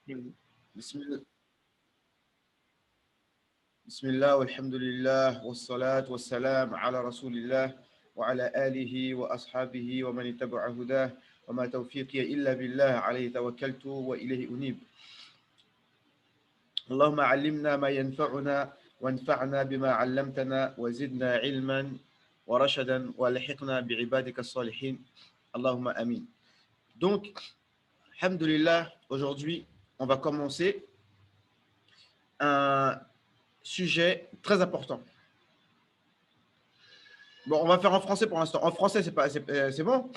Mhm. Bismillah, Bismillah, walhamdulillah, wassalat, wassalam, ala rasulillah, wa ala alihi wa ashabihi wa man ittaba'a hudah, wa ma tawfiqiya illa billah, alayhi tawakkaltu wa ilayhi unib. Allahumma allimna ma yanfa'una, wanfa'na bima 'allamtana, wa zidna ilman wa rashadan, wa lahiqna bi'ibadika as-salihin. Allahumma amin. Donc, alhamdulillah, aujourd'hui, on va commencer un sujet très important. Bon, on va faire en français pour l'instant. En français, c'est bon?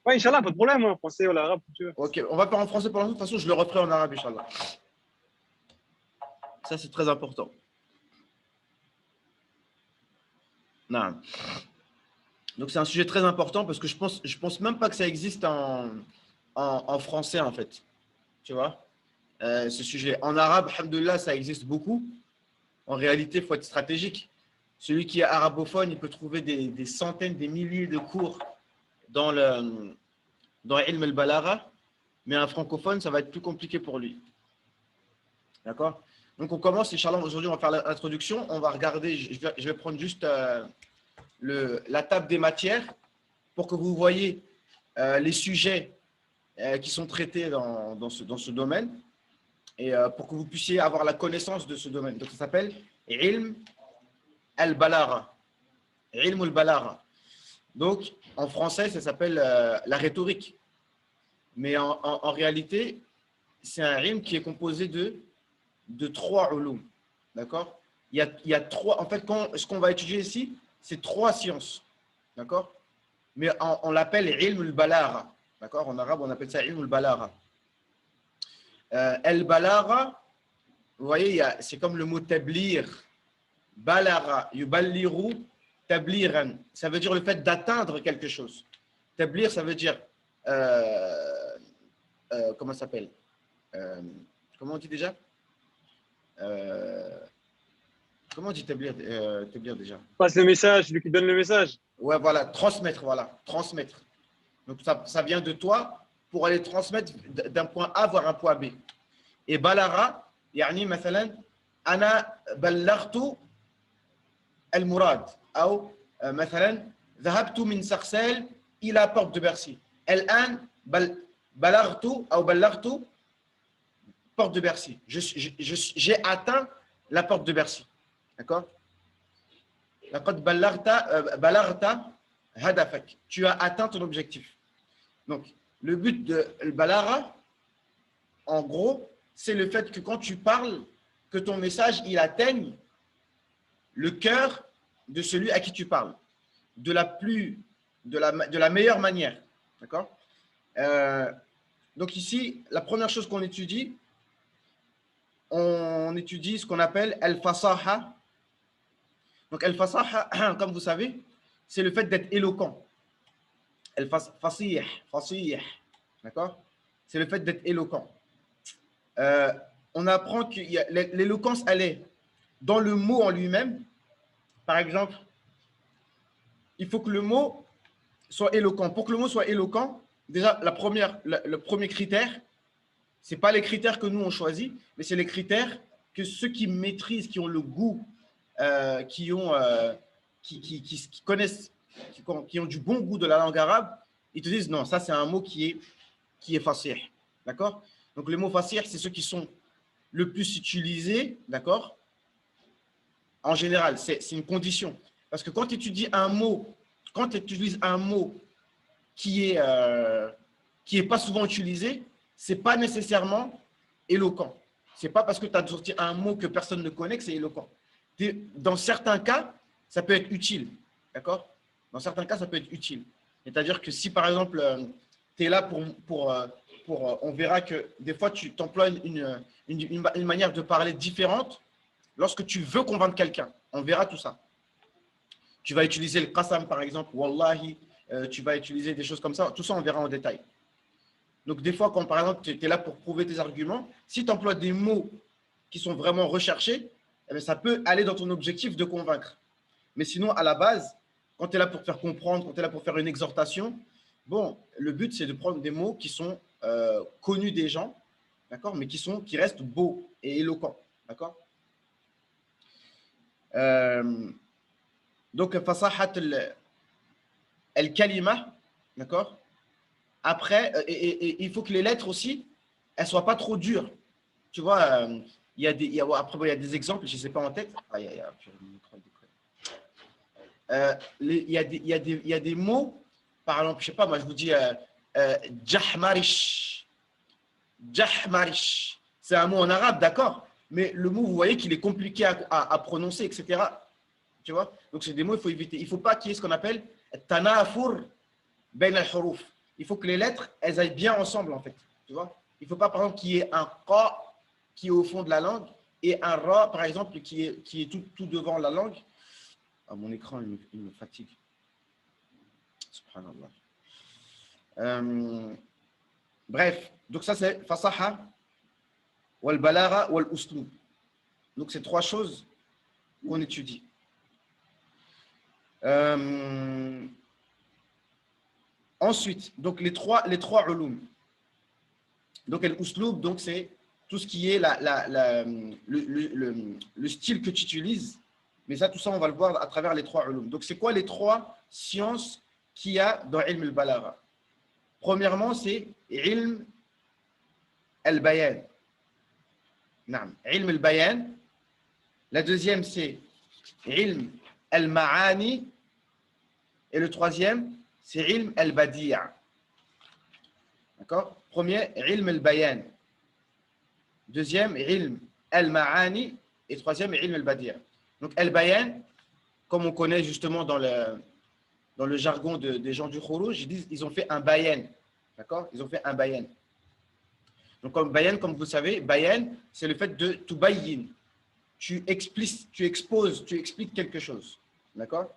Ouais, Inch'Allah, pas de problème, hein, français ou l'arabe, comme tu veux. Ok, on va faire en français pour l'instant. De toute façon, je le referai en arabe, Inch'Allah. Ça, c'est très important. Non. Donc, c'est un sujet très important parce que je pense même pas que ça existe en français, en fait. Tu vois, ce sujet. En arabe, alhamdoulilah, ça existe beaucoup. En réalité, il faut être stratégique. Celui qui est arabophone, il peut trouver des centaines, des milliers de cours dans Ilm al-Balagha, mais un francophone, ça va être plus compliqué pour lui. D'accord? Donc, on commence, Inch'Allah, aujourd'hui, on va faire l'introduction. On va regarder, je vais prendre juste la table des matières pour que vous voyez les sujets qui sont traités dans ce domaine et pour que vous puissiez avoir la connaissance de ce domaine. Donc, ça s'appelle Ilm al-Balagha. Ilm al-Balagha. Donc, en français, ça s'appelle la rhétorique. Mais en réalité, c'est un ilm qui est composé de trois ulum. D'accord? Il y a trois. En fait, ce qu'on va étudier ici, c'est trois sciences. D'accord? Mais on l'appelle ilm al-balagha. D'accord? En arabe, on appelle ça ilm al-balagha. Al-balagha, vous voyez, c'est comme le mot tablir. Balagha, yuballiru, tabliran. Ça veut dire le fait d'atteindre quelque chose. Tablir, ça veut dire. Comment ça s'appelle? Comment on dit déjà? Comment on dit établir déjà? Passe le message, celui qui donne le message. Ouais, voilà, transmettre, voilà, transmettre. Donc ça vient de toi pour aller transmettre d'un point A vers un point B. Et balara, يعني مثلا أنا بلغت المراد أو مثلا ذهبت من سقسال إلى porte de Bercy. الآن بلغت أو بلغت porte de Bercy. J'ai atteint la porte de Bercy. D'accord? لقد بلغت هدفك. Tu as atteint ton objectif. Donc, le but de Balara, en gros, c'est le fait que quand tu parles, que ton message, il atteigne le cœur de celui à qui tu parles, de la meilleure manière. D'accord? Donc ici, la première chose qu'on étudie, on étudie ce qu'on appelle al-fasaha. Donc al-fasaha, comme vous savez, c'est le fait d'être éloquent. Al-fasih, d'accord? C'est le fait d'être éloquent. On apprend que l'éloquence, elle est dans le mot en lui-même. Par exemple, il faut que le mot soit éloquent. Pour que le mot soit éloquent, déjà, le premier critère, ce n'est pas les critères que nous, on choisit, mais c'est les critères que ceux qui maîtrisent, qui ont le goût, qui connaissent, qui ont du bon goût de la langue arabe, ils te disent non, ça c'est un mot qui est fasih. D'accord? Donc les mots fasih, c'est ceux qui sont le plus utilisés, d'accord? En général, c'est une condition. Parce que quand tu étudies un mot, quand tu utilises un mot qui est pas souvent utilisé, c'est pas nécessairement éloquent. C'est pas parce que tu as sorti un mot que personne ne connaît que c'est éloquent. Dans certains cas, ça peut être utile. D'accord? Dans certains cas, ça peut être utile. C'est-à-dire que si, par exemple, tu es là on verra que des fois, tu emploies une manière de parler différente lorsque tu veux convaincre quelqu'un. On verra tout ça. Tu vas utiliser le qasam, par exemple, wallahi, tu vas utiliser des choses comme ça. Tout ça, on verra en détail. Donc, des fois, quand par exemple, tu es là pour prouver tes arguments, si tu emploies des mots qui sont vraiment recherchés, eh bien, ça peut aller dans ton objectif de convaincre. Mais sinon, à la base, quand tu es là pour te faire comprendre, quand tu es là pour faire une exhortation, Bon, le but, c'est de prendre des mots qui sont connus des gens, d'accord, mais qui restent beaux et éloquents, d'accord. Donc, fasahat al-kalima, d'accord. Après, et il faut que les lettres aussi, elles soient pas trop dures. Tu vois, après, il y a des exemples, je ne sais pas en tête. Il y a des mots, par exemple, je ne sais pas, moi je vous dis jahmarish. Jahmarish, c'est un mot en arabe, d'accord, mais le mot, vous voyez qu'il est compliqué à prononcer, etc. Tu vois, donc c'est des mots qu'il faut éviter. Il ne faut pas qu'il y ait ce qu'on appelle tanafur bain al-huruf. Il faut que les lettres, elles aillent bien ensemble, en fait. Tu vois, il ne faut pas, par exemple, qu'il y ait un qa qui est au fond de la langue et un ra, par exemple, qui est tout devant la langue. Ah, mon écran, il me fatigue. Subhanallah. Bref, donc ça c'est fasaha, wal balagha, wal uslub. Donc c'est trois choses qu'on étudie. Ensuite, donc les trois ulum. Donc l'uslub, donc c'est tout ce qui est le style que tu utilises. Mais ça, tout ça, on va le voir à travers les trois ulum. Donc c'est quoi les trois sciences qu'il y a dans ilm al-balagha? Premièrement, c'est ilm al-bayan. Naam, ilm al-bayan. La deuxième, c'est ilm al-ma'ani. Et le troisième, c'est ilm al-badi'. D'accord? Premier, ilm al-bayan. Deuxième, ilm al-ma'ani. Et troisième, ilm al-badi'. Donc, al-bayan, comme on connaît justement dans le jargon des gens du Khuruj, ils ont fait un bayan. D'accord? Ils ont fait un bayan. Donc, comme bayan, comme vous savez, bayan, c'est le fait de tubayyin. Tu exposes, tu expliques quelque chose. D'accord?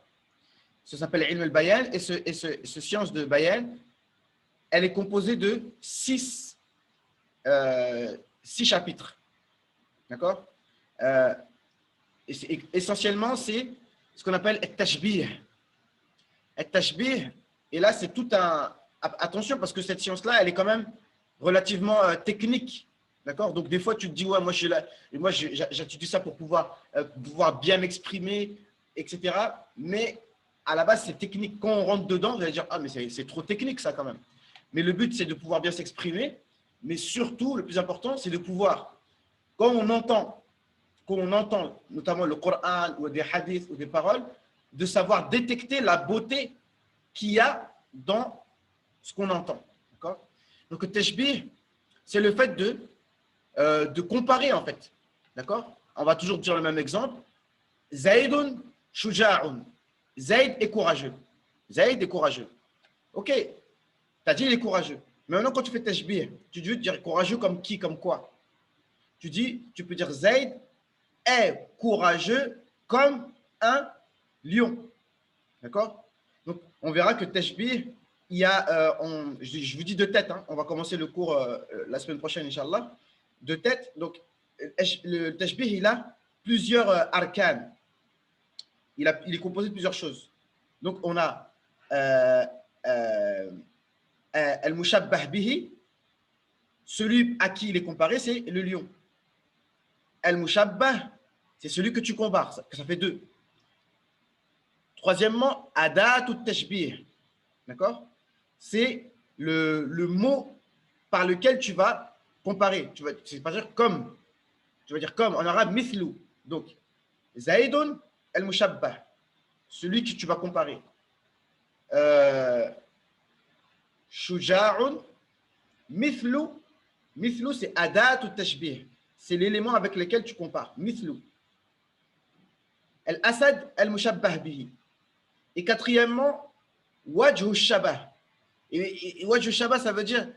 Ça s'appelle ilm al-bayan. Et ce science de bayan, elle est composée de 6 chapitres. D'accord? Essentiellement, c'est ce qu'on appelle at-tashbih. At-tashbih, et là, c'est tout un... Attention, parce que cette science-là, elle est quand même relativement technique. D'accord? Donc, des fois, tu te dis, ouais, moi, j'étudie ça pour pouvoir bien m'exprimer, etc. Mais à la base, c'est technique. Quand on rentre dedans, vous allez dire, ah, mais c'est trop technique, ça, quand même. Mais le but, c'est de pouvoir bien s'exprimer. Mais surtout, le plus important, c'est de pouvoir, quand on entend, notamment le Coran ou des hadiths ou des paroles, de savoir détecter la beauté qu'il y a dans ce qu'on entend. D'accord? Donc, le tashbih, c'est le fait de comparer, en fait. D'accord? On va toujours dire le même exemple. Zaydun shuja'un. Zayd est courageux. Zayd est courageux. Ok, tu as dit il est courageux. Mais maintenant, quand tu fais tashbih, tu veux dire courageux comme qui, comme quoi? Tu peux dire Zayd est courageux comme un lion. D'accord? Donc, on verra que tashbih, il y a, je vous dis de tête, hein, on va commencer le cours la semaine prochaine, Inch'Allah, de tête. Donc, le tashbih, il a plusieurs arcanes. Il est composé de plusieurs choses. Donc, on a al-mushabbah bihi, celui à qui il est comparé, c'est le lion. Al-mushabbah, c'est celui que tu compares, ça fait 2. Troisièmement, adatu tashbih. D'accord? C'est le mot par lequel tu vas comparer. C'est pas dire comme. Tu vas dire comme en arabe, mithlu. Donc, Zaydun al-mushabbah, celui que tu vas comparer. Shuja'un, mithlu. Mithlu, c'est adatu tashbih. C'est l'élément avec lequel tu compares. Mithlu. Al-asad al-mushabbah bihi. Et quatrièmement, wajhu shabah. Et wajhu shabah, ça veut dire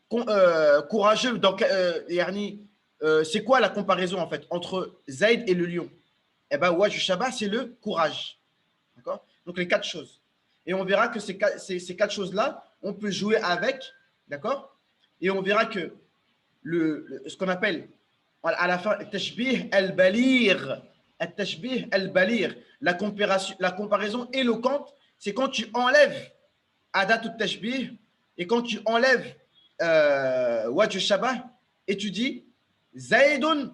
courageux. Donc, c'est quoi la comparaison en fait entre Zayd et le lion? Eh bien, wajhu shabah, c'est le courage. D'accord? Donc, les 4 choses. Et on verra que ces 4 choses-là, on peut jouer avec. D'accord? Et on verra que ce qu'on appelle à la fin tashbih al-balir. Tashbih al-balir, la comparaison éloquente, c'est quand tu enlèves adat ou tashbih, et quand tu enlèves wajh shabah, et tu dis Zaydun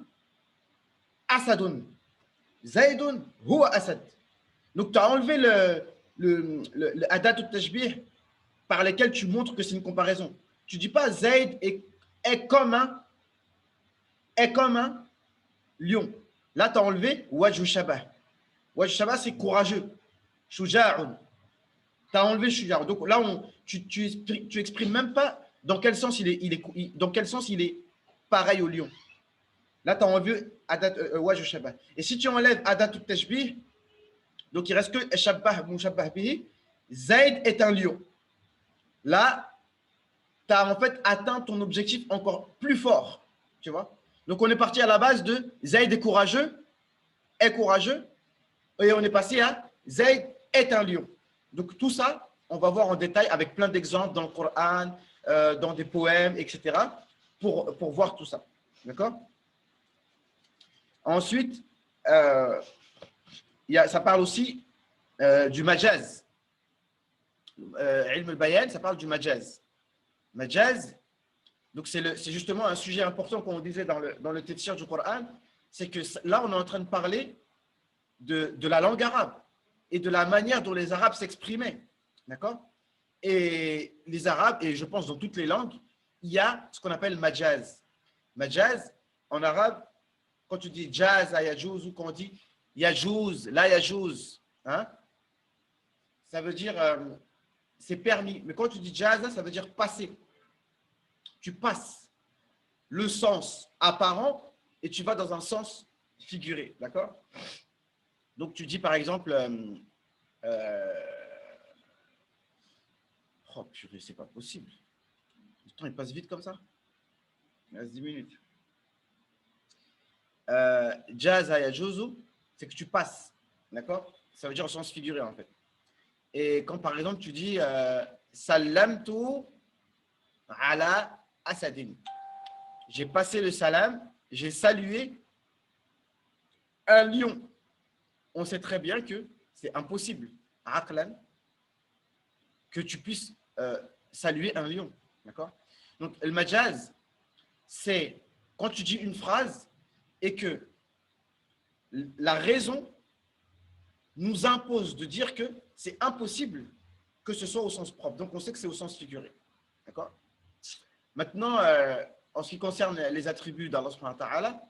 Asadun. Zaydun huwa Asad. Donc, tu as enlevé le adat ou tashbih par lesquels tu montres que c'est une comparaison. Tu ne dis pas Zayd est comme un lion. Là, tu as enlevé wajh shabah. Wajh shabah, c'est courageux. Shuja'un. Tu as enlevé Shuja'un. Donc là, tu exprimes même pas dans quel sens dans quel sens il est pareil au lion. Là, tu as enlevé wajh shabah. Et si tu enlèves adat ou tashbih, donc il reste que shabbah mushabbah bihi, Zayd est un lion. Là, tu as en fait atteint ton objectif encore plus fort. Tu vois? Donc, on est parti à la base de Zayd est courageux, et on est passé à Zayd est un lion. Donc, tout ça, on va voir en détail avec plein d'exemples dans le Coran, dans des poèmes, etc., pour voir tout ça. D'accord? Ensuite, ça parle aussi du majaz. Ilm al-Bayan, ça parle du majaz. Majaz, donc c'est justement un sujet important qu'on disait dans le tafsir du Coran, c'est que là on est en train de parler de la langue arabe et de la manière dont les Arabes s'exprimaient, d'accord? Et les Arabes, et je pense dans toutes les langues, il y a ce qu'on appelle majaz. Majaz, en arabe, quand tu dis jaz, yajouz, ou quand on dit yajouz, la yajouz, hein, ça veut dire c'est permis. Mais quand tu dis jaz, ça veut dire passer. Tu passes le sens apparent et tu vas dans un sens figuré. D'accord? Donc, tu dis par exemple, oh purée, c'est pas possible. Le temps, il passe vite comme ça. Il reste 10 minutes. Jaz yajuzu, c'est que tu passes. D'accord? Ça veut dire au sens figuré en fait. Et quand par exemple tu dis salamtu ala asadin, j'ai passé le salam, j'ai salué un lion. On sait très bien que c'est impossible, aqlan, que tu puisses saluer un lion. D'accord? Donc, le majaz, c'est quand tu dis une phrase et que la raison nous impose de dire que c'est impossible que ce soit au sens propre. Donc, on sait que c'est au sens figuré. D'accord? Maintenant, en ce qui concerne les attributs d'Allah subhanahu wa ta'ala,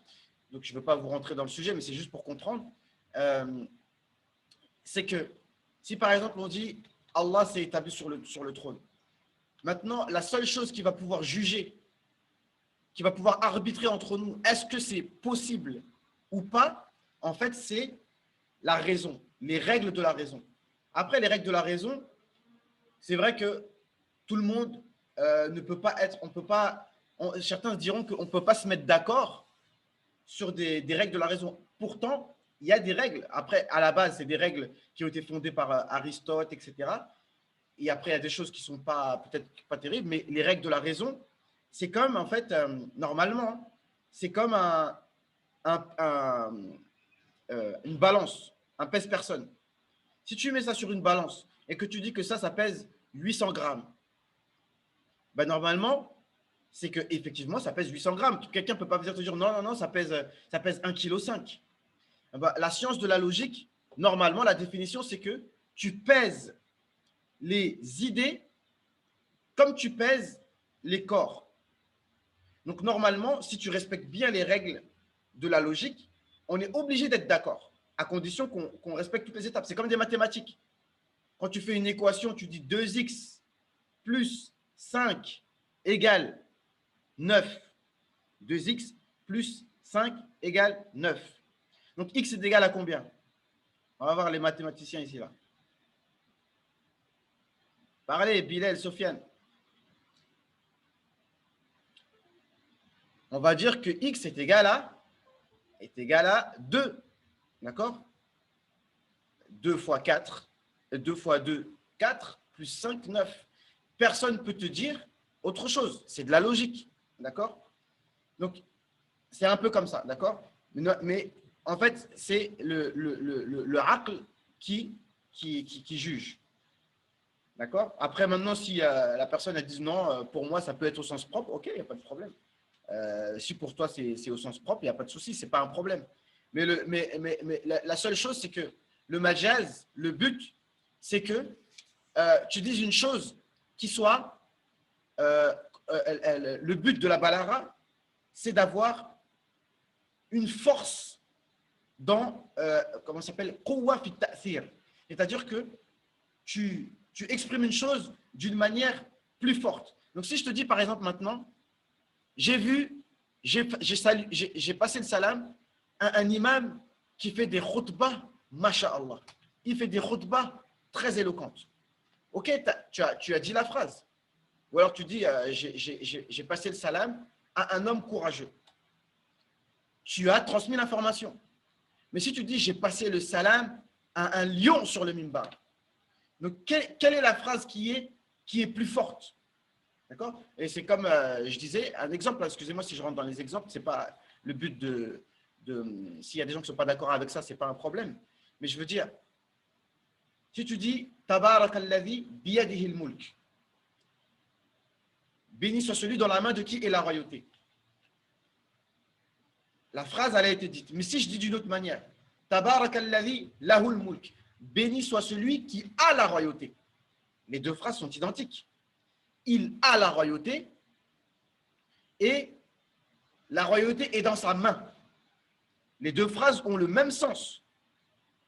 donc je ne veux pas vous rentrer dans le sujet, mais c'est juste pour comprendre, c'est que si par exemple on dit Allah s'est établi sur le trône, maintenant la seule chose qui va pouvoir juger, qui va pouvoir arbitrer entre nous, est-ce que c'est possible ou pas, en fait c'est la raison, les règles de la raison. Après les règles de la raison, c'est vrai que tout le monde ne peut pas être, on peut pas, certains diront qu'on ne peut pas se mettre d'accord sur des règles de la raison. Pourtant, il y a des règles. Après, à la base, c'est des règles qui ont été fondées par Aristote, etc. Et après, il y a des choses qui ne sont peut-être pas terribles, mais les règles de la raison, c'est comme, en fait, normalement, c'est comme une balance, un pèse-personne. Si tu mets ça sur une balance et que tu dis que ça pèse 800 grammes, ben normalement, c'est qu'effectivement, ça pèse 800 grammes. Quelqu'un ne peut pas venir te dire non, ça pèse 1,5 kg. Ben, la science de la logique, normalement, la définition, c'est que tu pèses les idées comme tu pèses les corps. Donc, normalement, si tu respectes bien les règles de la logique, on est obligé d'être d'accord, à condition qu'on respecte toutes les étapes. C'est comme des mathématiques. Quand tu fais une équation, tu dis 2x plus 5 égale 9. 2x plus 5 égale 9. Donc, x est égal à combien? On va voir les mathématiciens ici, là. Parlez, Bilal, Sofiane. On va dire que x est égal à 2. D'accord? 2 fois 4, 2 fois 2, 4, plus 5, 9. Personne ne peut te dire autre chose. C'est de la logique. D'accord? Donc, c'est un peu comme ça. D'accord? Mais en fait, c'est le aql qui juge. D'accord? Après, maintenant, si la personne elle dit non, pour moi, ça peut être au sens propre, ok, il n'y a pas de problème. Si pour toi, c'est au sens propre, il n'y a pas de souci, ce n'est pas un problème. Mais la seule chose, c'est que le majaz, le but, c'est que tu dises une chose qui soit, le but de la balara, c'est d'avoir une force dans, comment ça s'appelle, quwwa fi ta'thir. C'est-à-dire que tu exprimes une chose d'une manière plus forte. Donc, si je te dis, par exemple, maintenant, j'ai passé le salam à un imam qui fait des khutbahs, masha'Allah. Il fait des khutbahs très éloquentes. Ok, tu as dit la phrase. Ou alors tu dis, j'ai passé le salam à un homme courageux. Tu as transmis l'information. Mais si tu dis, j'ai passé le salam à un lion sur le mimbar. Donc, quelle est la phrase qui est plus forte? D'accord? Et c'est comme je disais, un exemple, excusez-moi si je rentre dans les exemples, ce n'est pas le but s'il y a des gens qui ne sont pas d'accord avec ça, ce n'est pas un problème. Mais je veux dire, si tu dis Tabarakalladhi biyadihil mulk, béni soit celui dans la main de qui est la royauté. La phrase, elle a été dite. Mais si je dis d'une autre manière, Tabarakalladhi lahul mulk, béni soit celui qui a la royauté. Les deux phrases sont identiques. Il a la royauté et la royauté est dans sa main. Les deux phrases ont le même sens.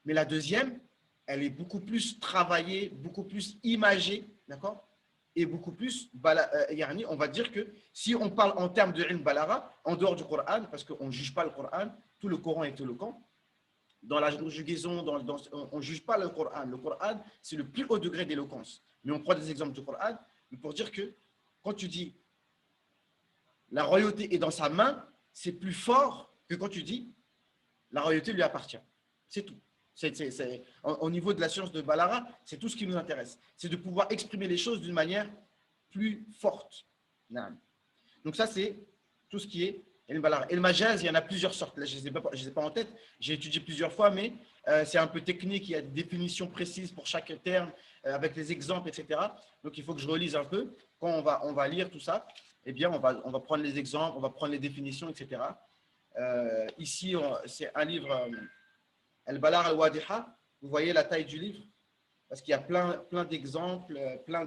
Mais la deuxième, elle est beaucoup plus travaillée, beaucoup plus imagée, d'accord? Et beaucoup plus, on va dire que si on parle en termes de ilm balara, en dehors du Coran, parce qu'on ne juge pas le Coran, tout le Coran est éloquent. Dans la conjugaison, on ne juge pas le Coran. Le Coran, c'est le plus haut degré d'éloquence. Mais on prend des exemples du Coran pour dire que quand tu dis la royauté est dans sa main, c'est plus fort que quand tu dis la royauté lui appartient. C'est tout. Au niveau de la science de Balara, c'est tout ce qui nous intéresse. C'est de pouvoir exprimer les choses d'une manière plus forte. Donc ça, c'est tout ce qui est El Balara. El Majaz, il y en a plusieurs sortes. Là, je ne les ai pas en tête. J'ai étudié plusieurs fois, mais c'est un peu technique. Il y a des définitions précises pour chaque terme, avec les exemples, etc. Donc, il faut que je relise un peu. Quand on va lire tout ça, eh bien, on va prendre les exemples, on va prendre les définitions, etc. Ici, c'est un livre, Al-Balar al-Wadiha. Vous voyez la taille du livre? Parce qu'il y a plein d'exemples, plein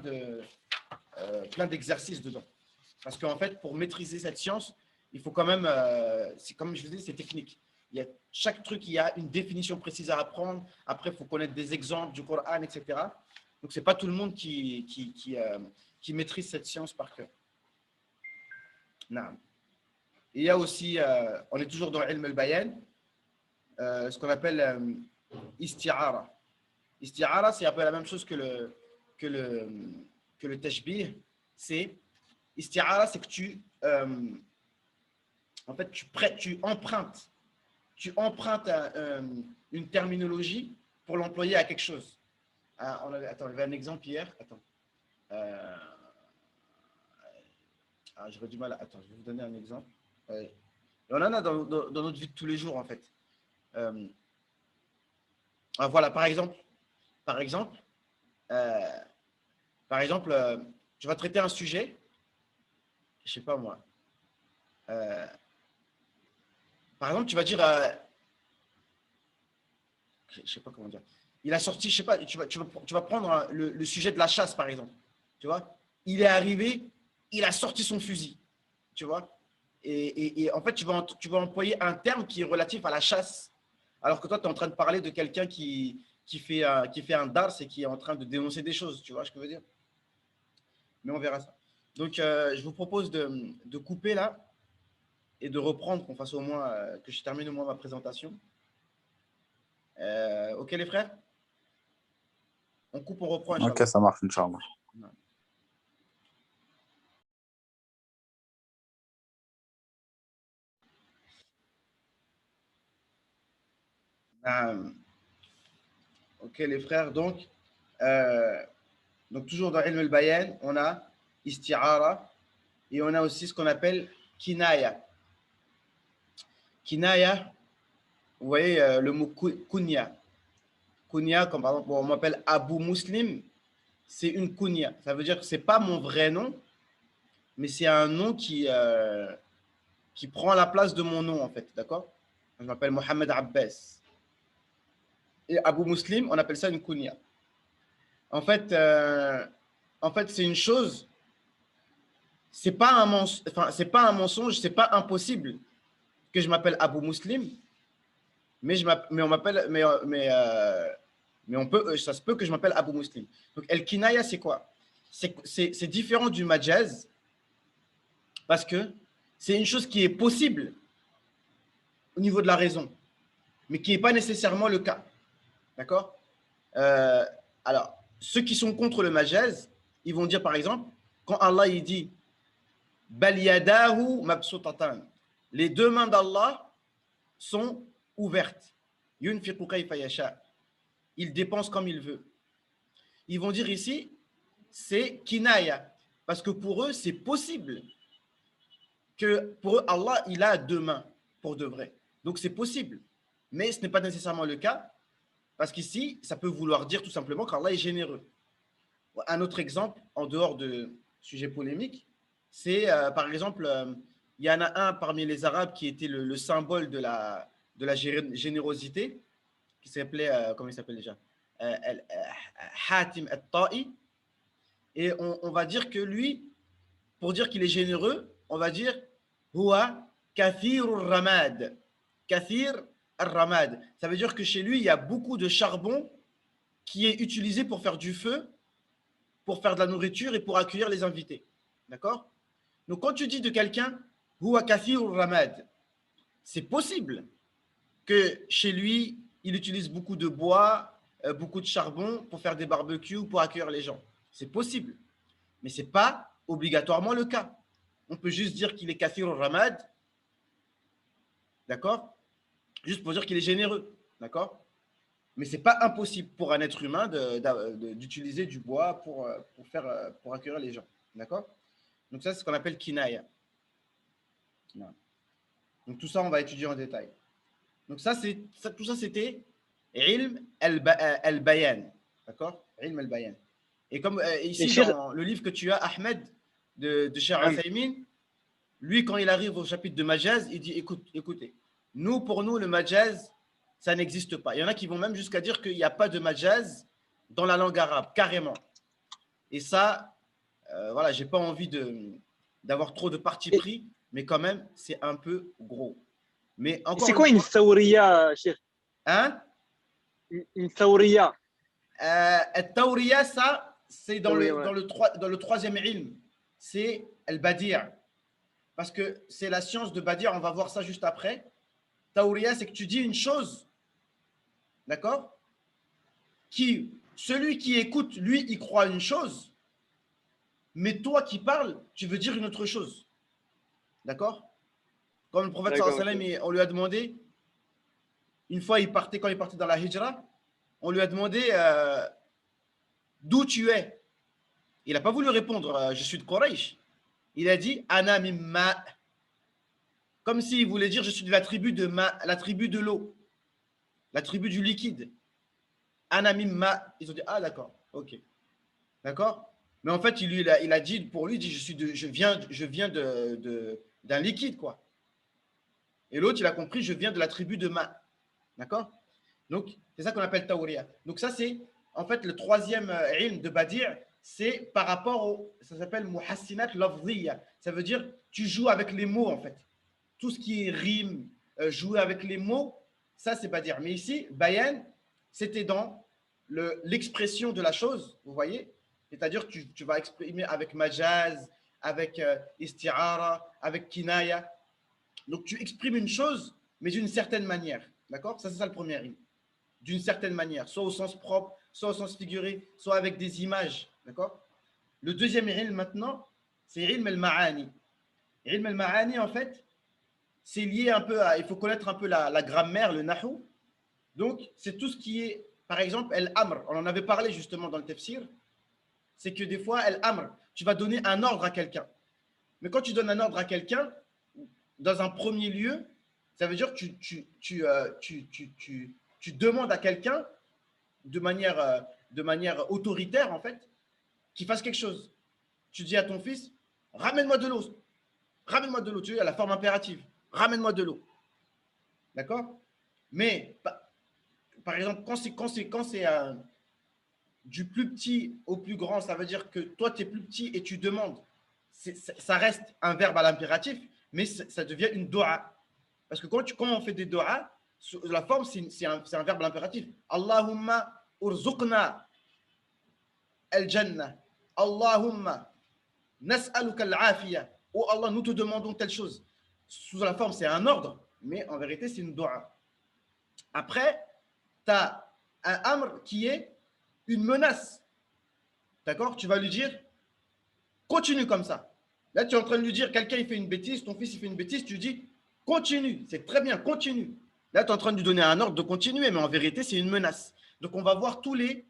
d'exercices dedans. Parce qu'en fait, pour maîtriser cette science, il faut quand même, c'est comme je vous dis, c'est technique. Chaque truc, il y a une définition précise à apprendre. Après, il faut connaître des exemples du Coran, etc. Donc, ce n'est pas tout le monde qui maîtrise cette science par cœur. Non. Il y a aussi, on est toujours dans Ilm al-Bayan, ce qu'on appelle isti'ara. Isti'ara, c'est un peu la même chose que le tashbih. Isti'ara, c'est que en fait, tu empruntes une terminologie pour l'employer à quelque chose. Attends, il y avait un exemple hier. Attends. J'aurais du mal. Attends, je vais vous donner un exemple. On en a dans notre vie de tous les jours, en fait. Voilà, par exemple, tu vas traiter un sujet, je sais pas moi. Par exemple, tu vas dire, je sais pas comment dire. Il a sorti, je sais pas, tu vas prendre le sujet de la chasse, par exemple. Tu vois, il est arrivé, il a sorti son fusil. Tu vois, et en fait, tu vas employer un terme qui est relatif à la chasse, alors que toi, tu es en train de parler de quelqu'un qui fait un dars et qui est en train de dénoncer des choses. Tu vois ce que je veux dire? Mais on verra ça. Donc, je vous propose de couper là et de reprendre, qu'on fasse au moins, que je termine au moins ma présentation. Ok, les frères? On coupe, on reprend. Ok, ça marche, Inch'Allah. Ok, les frères, donc toujours dans Ilm al-Bayan, on a isti'ara et on a aussi ce qu'on appelle kinaya. Kinaya, vous voyez le mot kunya. Kunya, comme par exemple, on m'appelle Abu Muslim, c'est une kunya. Ça veut dire que ce n'est pas mon vrai nom, mais c'est un nom qui prend la place de mon nom, en fait. D'accord? Je m'appelle Mohamed Abbas. Et Abu Muslim, on appelle ça une kunya. En fait, c'est une chose, c'est pas un mensonge, c'est pas impossible que je m'appelle Abu Muslim, mais on m'appelle, mais on peut, ça se peut que je m'appelle Abu Muslim. Donc, El Kinaya, c'est quoi? C'est différent du Majaz parce que c'est une chose qui est possible au niveau de la raison, mais qui n'est pas nécessairement le cas. D'accord? Alors, ceux qui sont contre le Majaz, ils vont dire par exemple, quand Allah il dit Bal yadahu mabsutatan, les deux mains d'Allah sont ouvertes. Yunfiqu kayfa yasha. Il dépense comme il veut. Ils vont dire ici, c'est kinaya, parce que pour eux, c'est possible que pour eux, Allah, il a deux mains pour de vrai. Donc c'est possible, mais ce n'est pas nécessairement le cas, parce qu'ici, ça peut vouloir dire tout simplement qu'Allah est généreux. Un autre exemple, en dehors de sujet polémique, c'est par exemple, il y en a un parmi les Arabes qui était le symbole de la générosité, qui s'appelait, comment il s'appelle déjà, Hatim al-Ta'i. Et on va dire que lui, pour dire qu'il est généreux, on va dire Huwa kathir al-ramad. Kathir al-ramad. Ça veut dire que chez lui, il y a beaucoup de charbon qui est utilisé pour faire du feu, pour faire de la nourriture et pour accueillir les invités. D'accord? Donc, quand tu dis de quelqu'un Huwa kathir al-ramad, c'est possible que chez lui, il utilise beaucoup de bois, beaucoup de charbon pour faire des barbecues, pour accueillir les gens. C'est possible, mais ce n'est pas obligatoirement le cas. On peut juste dire qu'il est kathir al-ramad, d'accord? Juste pour dire qu'il est généreux, d'accord? Mais ce n'est pas impossible pour un être humain d'utiliser du bois pour accueillir les gens, d'accord? Donc ça, c'est ce qu'on appelle kinaya. Donc tout ça, on va étudier en détail. Donc tout ça, c'était ilm al-bayan, d'accord? Ilm al-bayan. Et comme ici, dans le livre que tu as, Ahmed, de Cheikh Uthaymin, lui, quand il arrive au chapitre de Majaz, il dit, écoutez, pour nous, le Majaz, ça n'existe pas. Il y en a qui vont même jusqu'à dire qu'il n'y a pas de Majaz dans la langue arabe, carrément. Et ça, voilà, j'ai pas envie d'avoir trop de parti pris, mais quand même, c'est un peu gros. Mais encore c'est quoi une Thawriya, Cheikh? Hein? Une Thawriya. Tawriya, ça, c'est dans le troisième ilm. C'est al-Badi'. Parce que c'est la science de Badi', on va voir ça juste après. Tawriya, c'est que tu dis une chose, d'accord? Celui qui écoute, lui, il croit une chose, mais toi qui parles, tu veux dire une autre chose. D'accord? Comme le prophète sallallahu alayhi wa sallam, on lui a demandé, une fois quand il partait dans la hijra, on lui a demandé d'où tu es. Il n'a pas voulu répondre, je suis de Quraysh. Il a dit, Ana mimma. Comme s'il voulait dire, je suis de la tribu de l'eau, la tribu du liquide. Ana mimma. Ils ont dit, ah d'accord, ok. D'accord? Mais en fait, il a dit, pour lui, je viens d'un liquide, quoi. Et l'autre, il a compris, je viens de la tribu de Ma. D'accord? Donc, c'est ça qu'on appelle Tawriya. Donc, ça, c'est en fait le troisième ilm de Badi', c'est par rapport ça s'appelle Muhassinat Lafziya. Ça veut dire, tu joues avec les mots, en fait. Tout ce qui est rime, jouer avec les mots, ça, c'est Badi'. Mais ici, Bayan, c'était dans l'expression de la chose, vous voyez? C'est-à-dire que tu vas exprimer avec Majaz, avec Isti'ara, avec Kinaya. Donc, tu exprimes une chose, mais d'une certaine manière. D'accord? Ça, c'est ça le premier ilm. D'une certaine manière, soit au sens propre, soit au sens figuré, soit avec des images. D'accord? Le deuxième ilm maintenant, c'est ilm al-ma'ani. Ilm al-ma'ani, en fait, c'est lié un peu il faut connaître un peu la grammaire, le nahu. Donc, c'est tout ce qui est, par exemple, al-amr. On en avait parlé justement dans le tafsir. C'est que des fois, al-amr, tu vas donner un ordre à quelqu'un. Mais quand tu donnes un ordre à quelqu'un, dans un premier lieu, ça veut dire que tu demandes à quelqu'un de manière autoritaire, en fait, qu'il fasse quelque chose. Tu dis à ton fils, ramène-moi de l'eau. Ramène-moi de l'eau. Tu vois, la forme impérative. Ramène-moi de l'eau. D'accord? Mais, par exemple, quand c'est du plus petit au plus grand, ça veut dire que toi, tu es plus petit et tu demandes. Ça reste un verbe à l'impératif, mais ça devient une do'a. Parce que quand on fait des do'a, la forme, c'est un verbe à l'impératif. Allahumma urzuqna al-jannah. Allahumma nas'aluka al-afiya. Oh Allah, nous te demandons telle chose. Sous la forme, c'est un ordre, mais en vérité, c'est une do'a. Après, tu as un amr qui est une menace. D'accord? Tu vas lui dire, continue comme ça. Là, tu es en train de lui dire, quelqu'un il fait une bêtise, ton fils il fait une bêtise, tu dis, continue. C'est très bien, continue. Là, tu es en train de lui donner un ordre de continuer, mais en vérité, c'est une menace. Donc, on va voir tous les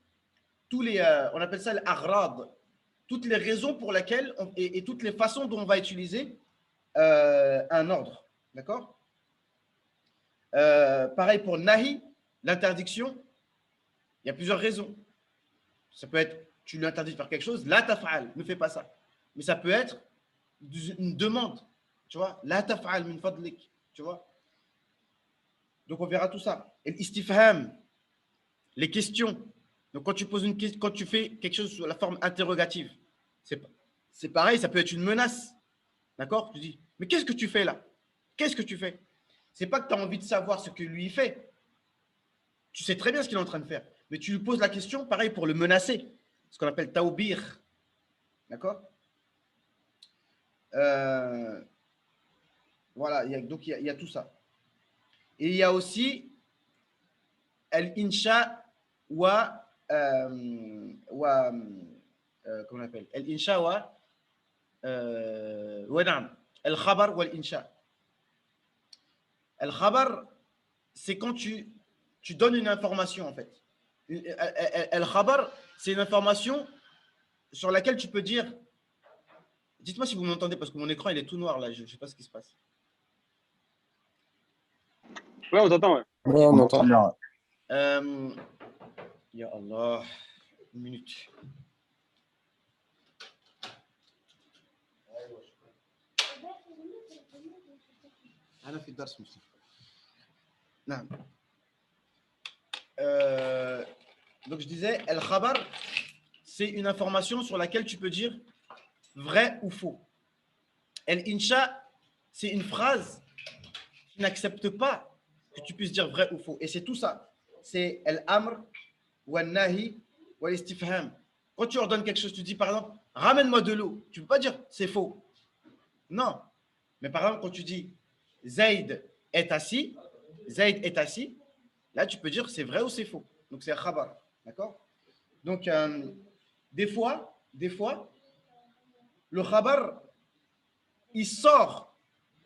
on appelle ça l'aghrad, toutes les raisons pour lesquelles et toutes les façons dont on va utiliser un ordre. D'accord? Pareil pour nahi, l'interdiction, il y a plusieurs raisons. Ça peut être, tu lui interdis de faire quelque chose, la taf'al, ne fais pas ça. Mais ça peut être une demande, tu vois, la taf'al min fadlik, tu vois. Donc on verra tout ça. Et l'istifham, les questions. Donc quand tu poses une question, quand tu fais quelque chose sous la forme interrogative, c'est pareil, ça peut être une menace. D'accord? Tu dis, mais qu'est-ce que tu fais là? Qu'est-ce que tu fais? C'est pas que tu as envie de savoir ce que lui fait. Tu sais très bien ce qu'il est en train de faire. Mais tu lui poses la question, pareil, pour le menacer. Ce qu'on appelle taubir. D'accord? Voilà, donc il y a tout ça. Et il y a aussi al-insha wa comment on appelle? Al-insha wa na'am. Al-khabar wa al-insha. Al-khabar, c'est quand tu donnes une information en fait. Al-khabar, c'est une information sur laquelle tu peux dire. Dites-moi si vous m'entendez parce que mon écran il est tout noir là, je ne sais pas ce qui se passe. Ouais, on t'entend, ouais. Ouais, on entend. Ya Allah, une minute. أنا في الدرس مصطفى. نعم. Donc je disais, El Khabar, c'est une information sur laquelle tu peux dire vrai ou faux. El Insha, c'est une phrase qui n'accepte pas que tu puisses dire vrai ou faux. Et c'est tout ça. C'est El Amr, ou El Nahi, ou El Istifham. Quand tu ordonnes quelque chose, tu dis par exemple, ramène-moi de l'eau. Tu ne peux pas dire c'est faux. Non. Mais par exemple, quand tu dis Zayd est assis, là tu peux dire c'est vrai ou c'est faux. Donc c'est un khabar. D'accord? Donc des fois, le khabar, il sort.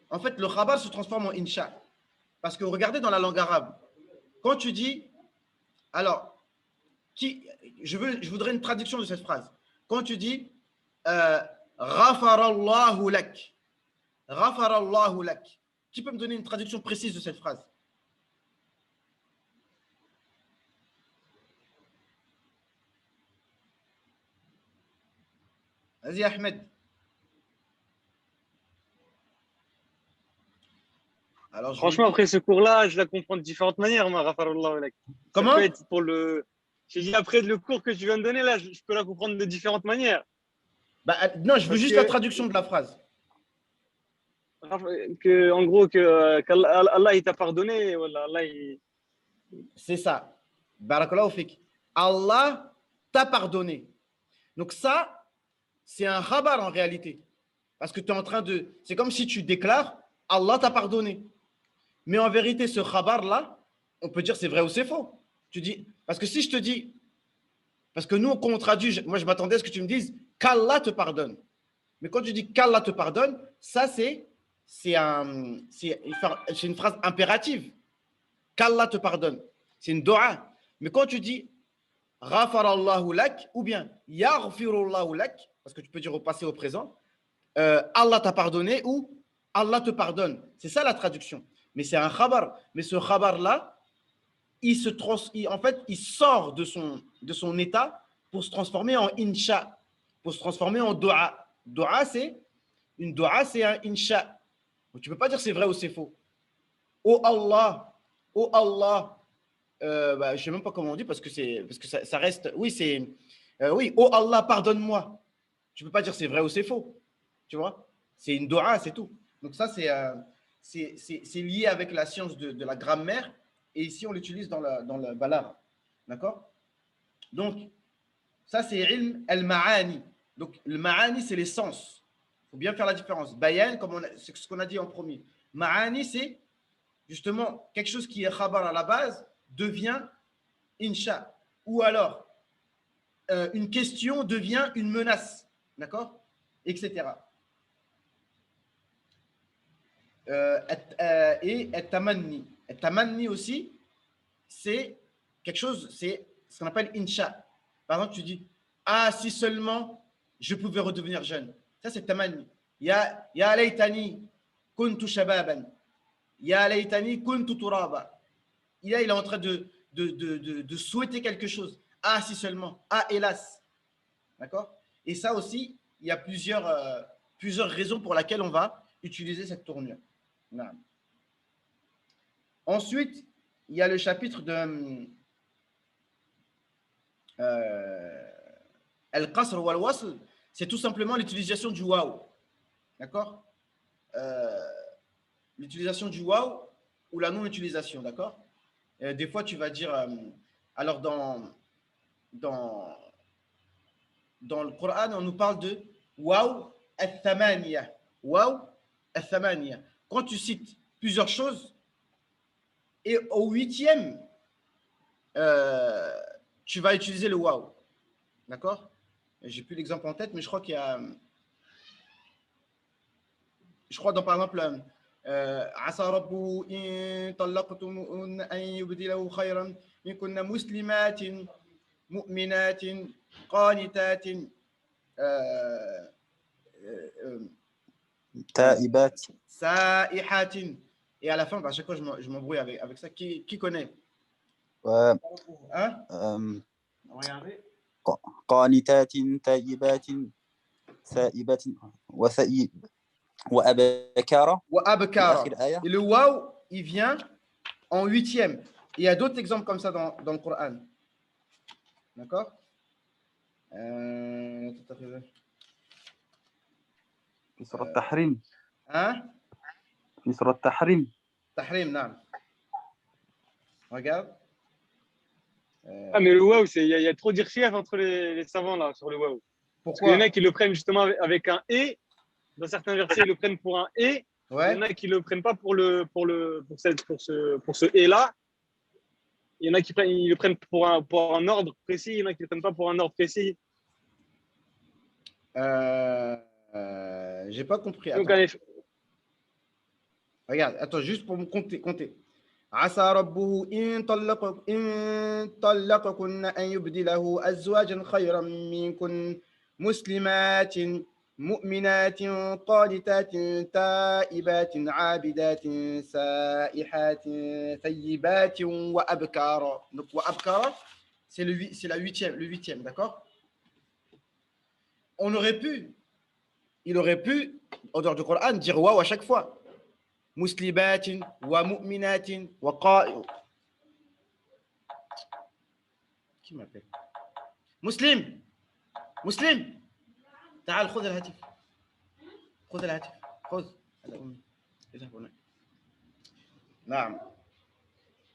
En fait, le khabar se transforme en insha. Parce que regardez dans la langue arabe, quand tu dis, alors, je voudrais une traduction de cette phrase. Quand tu dis Ghafarallahu lak. Ghafarallahu lak. Qui peut me donner une traduction précise de cette phrase? Vas-y, Ahmed. Alors, Franchement, après ce cours-là, je la comprends de différentes manières, moi, Ghafarallahu lak. Comment? Ça peut être pour le. J'ai dit après le cours que tu viens de donner, là, je peux la comprendre de différentes manières. Bah, non, je veux Parce juste que- la traduction de la phrase. En gros, qu'Allah il t'a pardonné, voilà, Allah il. C'est ça. Barakallahu fik. Allah t'a pardonné. Donc ça, c'est un khabar en réalité. Parce que tu es en train de... C'est comme si tu déclares Allah t'a pardonné. Mais en vérité, ce khabar-là, on peut dire c'est vrai ou c'est faux. Tu dis... Parce que si je te dis... Parce que nous, quand on traduit, moi je m'attendais à ce que tu me dises qu'Allah te pardonne. Mais quand tu dis qu'Allah te pardonne, ça c'est une phrase impérative. Qu'Allah te pardonne. C'est une do'a. Mais quand tu dis Ghafarallahu lak ou bien Yaghfirullahu lak, parce que tu peux dire au passé, au présent, Allah t'a pardonné ou Allah te pardonne. C'est ça la traduction. Mais c'est un khabar. Mais ce khabar-là, en fait, il sort de son état pour se transformer en insha. pour se transformer en dua. Dua, c'est un insha. Donc, tu ne peux pas dire c'est vrai ou c'est faux. Oh Allah, je ne sais même pas comment on dit parce que ça reste. Oui, oui, oh Allah, pardonne-moi. Tu ne peux pas dire c'est vrai ou c'est faux. Tu vois, c'est une dua, c'est tout. Donc, ça, c'est lié avec la science de la grammaire. Et ici, on l'utilise dans le balagha. D'accord? Donc, ça, c'est ilm al-ma'ani. Donc, le ma'ani, c'est les sens. Il faut bien faire la différence. Bayan, c'est ce qu'on a dit en premier. Ma'ani, c'est justement quelque chose qui est khabar à la base devient insha. Ou alors, une question devient une menace. D'accord? Etc. Et tamanni. Tamanni aussi, c'est quelque chose, c'est ce qu'on appelle insha. Par exemple, tu dis, ah, si seulement je pouvais redevenir jeune. Ça, c'est tamanni. Ya laytani kuntu shababan. Ya laytani kuntu turaba. Il est en train de souhaiter quelque chose. Ah, si seulement. Ah, hélas. D'accord? Et ça aussi, il y a plusieurs raisons pour lesquelles on va utiliser cette tournure. Non. Ensuite, il y a le chapitre de Al-Qasr ou Al-Wasl, c'est tout simplement l'utilisation du waw. D'accord? L'utilisation du waw ou la non-utilisation. D'accord? Des fois, tu vas dire, alors dans le Coran, on nous parle de waw al-thamaniya. Waw al-thamaniya. Quand tu cites plusieurs choses, et au huitième, tu vas utiliser le waw. D'accord? J'ai plus l'exemple en tête, mais je crois qu'il y a. Je crois dans par exemple. عسى ربه إن طلقتم أن يبدله خيرا منكن مسلمات مؤمنات قانتات تائبات سائحات. Et à la fin, à chaque fois, je m'embrouille avec ça. Qui connaît? Hein? Regardez. قانتات تائبات سائبات وثئيب وأبكارا. Et le waw, il vient en huitième. Il y a d'autres exemples comme ça dans le Coran. D'accord? في سورة التحريم. Hein? في سورة التحريم. Tahrim, non. Regarde. Ah, mais le waouh, il y a trop d'irchief entre les savants là sur le waouh. Parce qu'il y en a qui le prennent justement avec un et. Dans certains versets, ils le prennent pour un et. Ouais. Il y en a qui le prennent pas pour ce et là. Il y en a qui ils le prennent pour un ordre précis. Il y en a qui le prennent pas pour un ordre précis. J'ai pas compris. Donc, regarde, attends, juste pour me compter. عسى ربه إن طلقكن أن يبدله أزواجا خيرا منكن مسلمات مؤمنات قانتات تائبات عابدات سائحات ثيبات وأبكارا. Donc وأبكارا, c'est le huitième, d'accord? Il aurait pu, en dehors du Coran, dire waouh à chaque fois. مسلمات ومؤمنات qui m'appelle مسلم تعال خذ الهاتف خذ نعم.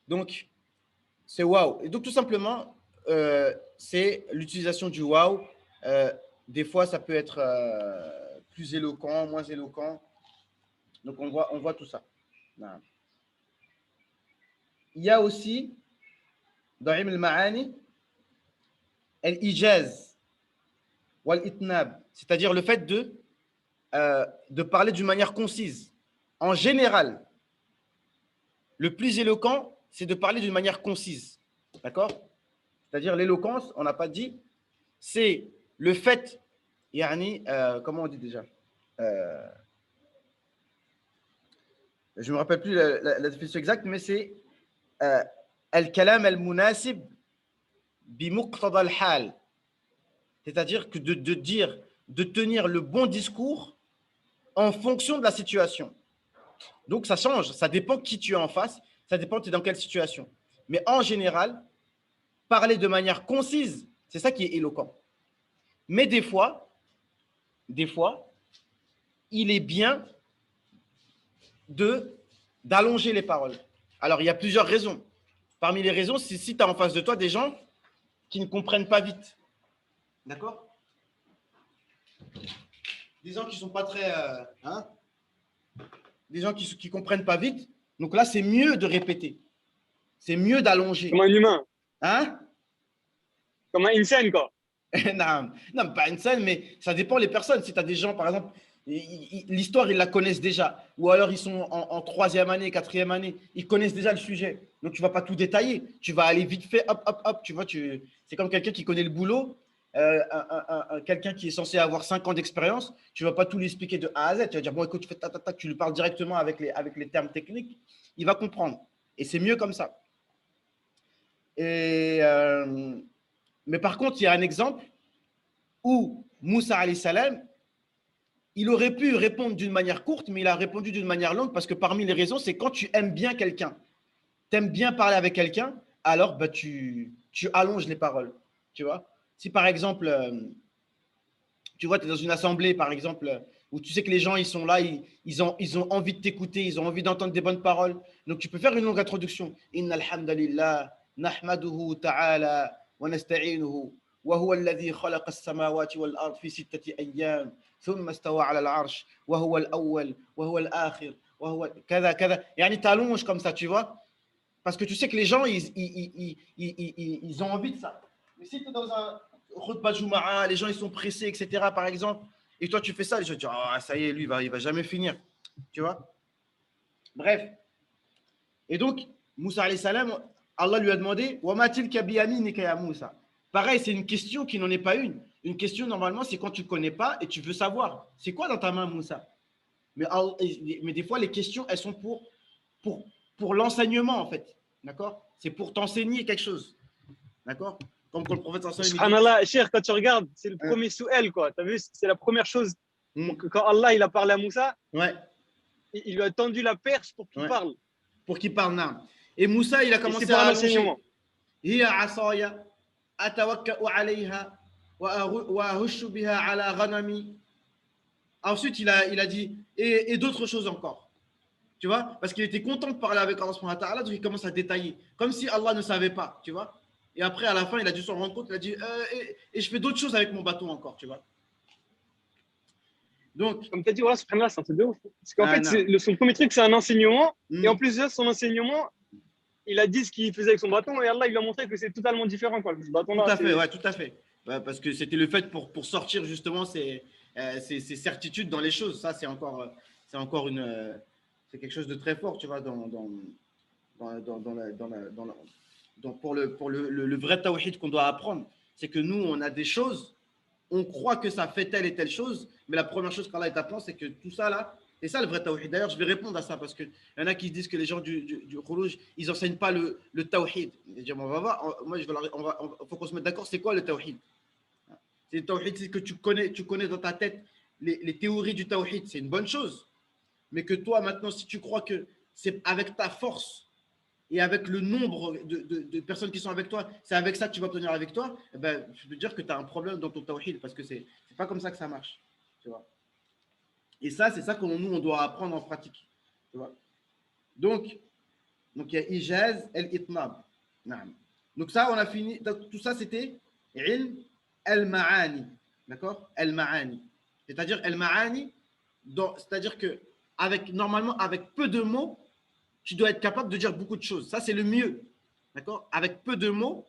Donc c'est waouh. Et donc tout simplement c'est l'utilisation du waouh. Des fois ça peut être plus éloquent, moins éloquent. Donc, on voit tout ça. Non. Il y a aussi, dans Ilm al-Ma'ani, al-Ijaz ou al-Itnab, c'est-à-dire le fait de parler d'une manière concise. En général, le plus éloquent, c'est de parler d'une manière concise. D'accord? C'est-à-dire l'éloquence, on n'a pas dit, c'est le fait, yani, comment on dit déjà? Je ne me rappelle plus la définition exacte, mais c'est al-kalam al-munasib bi muqtada al-hal. C'est-à-dire que de tenir le bon discours en fonction de la situation. Donc, ça change. Ça dépend qui tu es en face. Ça dépend tu es dans quelle situation. Mais en général, parler de manière concise, c'est ça qui est éloquent. Mais des fois, il est bien d'allonger les paroles. Alors, il y a plusieurs raisons. Parmi les raisons, c'est si tu as en face de toi des gens qui ne comprennent pas vite. D'accord? Des gens qui ne sont pas très... des gens qui ne comprennent pas vite. Donc là, c'est mieux de répéter. C'est mieux d'allonger. Comme un humain. Hein? Comme un insane, quoi. Non, non, pas une scène, mais ça dépend les personnes. Si tu as des gens, par exemple, l'histoire, ils la connaissent déjà. Ou alors, ils sont en troisième année, quatrième année. Ils connaissent déjà le sujet. Donc, tu ne vas pas tout détailler. Tu vas aller vite fait, hop, hop, hop. Tu vois, c'est comme quelqu'un qui connaît le boulot. Quelqu'un qui est censé avoir 5 ans d'expérience, tu ne vas pas tout lui expliquer de A à Z. Tu vas dire, bon, écoute, tu fais tu lui parles directement avec les termes techniques. Il va comprendre. Et c'est mieux comme ça. Mais par contre, il y a un exemple où Moussa alayhi salam, il aurait pu répondre d'une manière courte, mais il a répondu d'une manière longue parce que parmi les raisons, c'est quand tu aimes bien quelqu'un, tu aimes bien parler avec quelqu'un, alors bah, tu allonges les paroles. Tu vois? Si par exemple, tu vois, tu es dans une assemblée, par exemple, où tu sais que les gens, ils sont là, ils ont envie de t'écouter, ils ont envie d'entendre des bonnes paroles. Donc, tu peux faire une longue introduction. Inna alhamdulillah, nahmaduhu ta'ala, wa nasta'inuhu, wa huwa alladhi khalaqa as-samawati wal ard fi sittati ayyam, thumma istawa 'ala al-'arsh, wa huwa al-awwal, wa huwa al-akhir, wa huwa kada kada. Yani, t'allonges comme ça, tu vois. Parce que tu sais que les gens, ils ont envie de ça. Mais si tu es dans un khutbah Juma'a, les gens ils sont pressés, etc. par exemple, et toi tu fais ça, les gens disent, ah, ça y est, lui, il va jamais finir. Tu vois? Bref. Et donc, Moussa alayhi salam, Allah lui a demandé, wa matil kabiyaminika ya Moussa. Pareil, c'est une question qui n'en est pas une. Une question, normalement, c'est quand tu ne connais pas et tu veux savoir. C'est quoi dans ta main, Moussa? Mais des fois, les questions, elles sont pour l'enseignement, en fait. D'accord? C'est pour t'enseigner quelque chose. D'accord? Comme quand le prophète Subhanallah, cher, quand tu regardes, c'est le premier souhel, quoi. Tu as vu, c'est la première chose. Donc, quand Allah il a parlé à Moussa, ouais. il lui a tendu la perche pour qu'il parle. Pour qu'il parle, non. Et Moussa, il a commencé à allonger. Hiya asaya, atawakka'u alayha, wa ahushu biha ala ghanami. Ensuite, il a dit, et d'autres choses encore. Tu vois? Parce qu'il était content de parler avec Allah subhanahu wa ta'ala, donc il commence à détailler. Comme si Allah ne savait pas, tu vois? Et après, à la fin, il a dû s'en rendre compte, il a dit, et je fais d'autres choses avec mon bâton encore, tu vois? Donc, comme tu as dit, voilà, subhanallah, c'est un truc de ouf. Parce qu'en fait, son premier truc, c'est un enseignement. Et en plus de ça, son enseignement, il a dit ce qu'il faisait avec son bâton et Allah, il lui a montré que c'est totalement différent, quoi. Ce bâton-là, tout à fait, ouais, tout à fait. Ouais, parce que c'était le fait pour sortir justement ces certitudes dans les choses. Ça, c'est encore c'est quelque chose de très fort, tu vois, pour le vrai tawhid qu'on doit apprendre. C'est que nous, on a des choses, on croit que ça fait telle et telle chose, mais la première chose qu'Allah t'apprend, c'est que tout ça là, c'est ça le vrai tawhid. D'ailleurs, je vais répondre à ça parce qu'il y en a qui disent que les gens du Khuruj, ils n'enseignent pas le tawhid. On va voir, moi, faut qu'on se mette d'accord, c'est quoi le tawhid? C'est le tawhid, c'est que tu connais dans ta tête les théories du tawhid, c'est une bonne chose. Mais que toi, maintenant, si tu crois que c'est avec ta force et avec le nombre de personnes qui sont avec toi, c'est avec ça que tu vas tenir avec toi, eh ben, je peux te dire que tu as un problème dans ton tawhid parce que c'est pas comme ça que ça marche. Tu vois. Et ça, c'est ça que nous, on doit apprendre en pratique. Tu vois. Donc, il y a ijaz el-itnab. Donc ça, on a fini. Donc, tout ça, c'était ilm el-ma'ani. D'accord? El-ma'ani. C'est-à-dire el-ma'ani, c'est-à-dire que normalement, avec peu de mots, tu dois être capable de dire beaucoup de choses. Ça, c'est le mieux. D'accord? Avec peu de mots,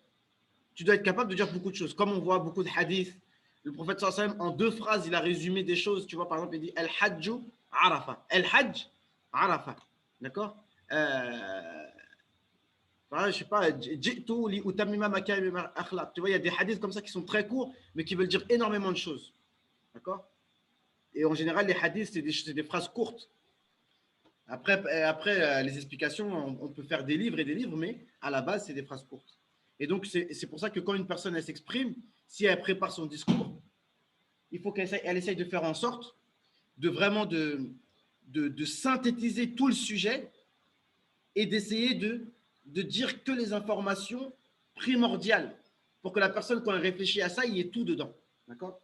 tu dois être capable de dire beaucoup de choses. Comme on voit beaucoup de hadiths, le prophète sallallahu alayhi wa sallam, en 2 phrases, il a résumé des choses. Tu vois, par exemple, il dit Al-Hajju Arafa. Al-Hajj Arafa. D'accord? Je sais pas, Ji'tu li utammima makarim al-akhlaq. Tu vois, il y a des hadiths comme ça qui sont très courts, mais qui veulent dire énormément de choses. D'accord? Et en général, les hadiths, c'est des phrases courtes. Après, les explications, on peut faire des livres et des livres, mais à la base, c'est des phrases courtes. Et donc, c'est pour ça que quand une personne elle s'exprime, si elle prépare son discours, il faut qu'elle essaye de faire en sorte de vraiment de synthétiser tout le sujet et d'essayer de dire que les informations primordiales pour que la personne, quand elle réfléchit à ça, il y ait tout dedans. D'accord?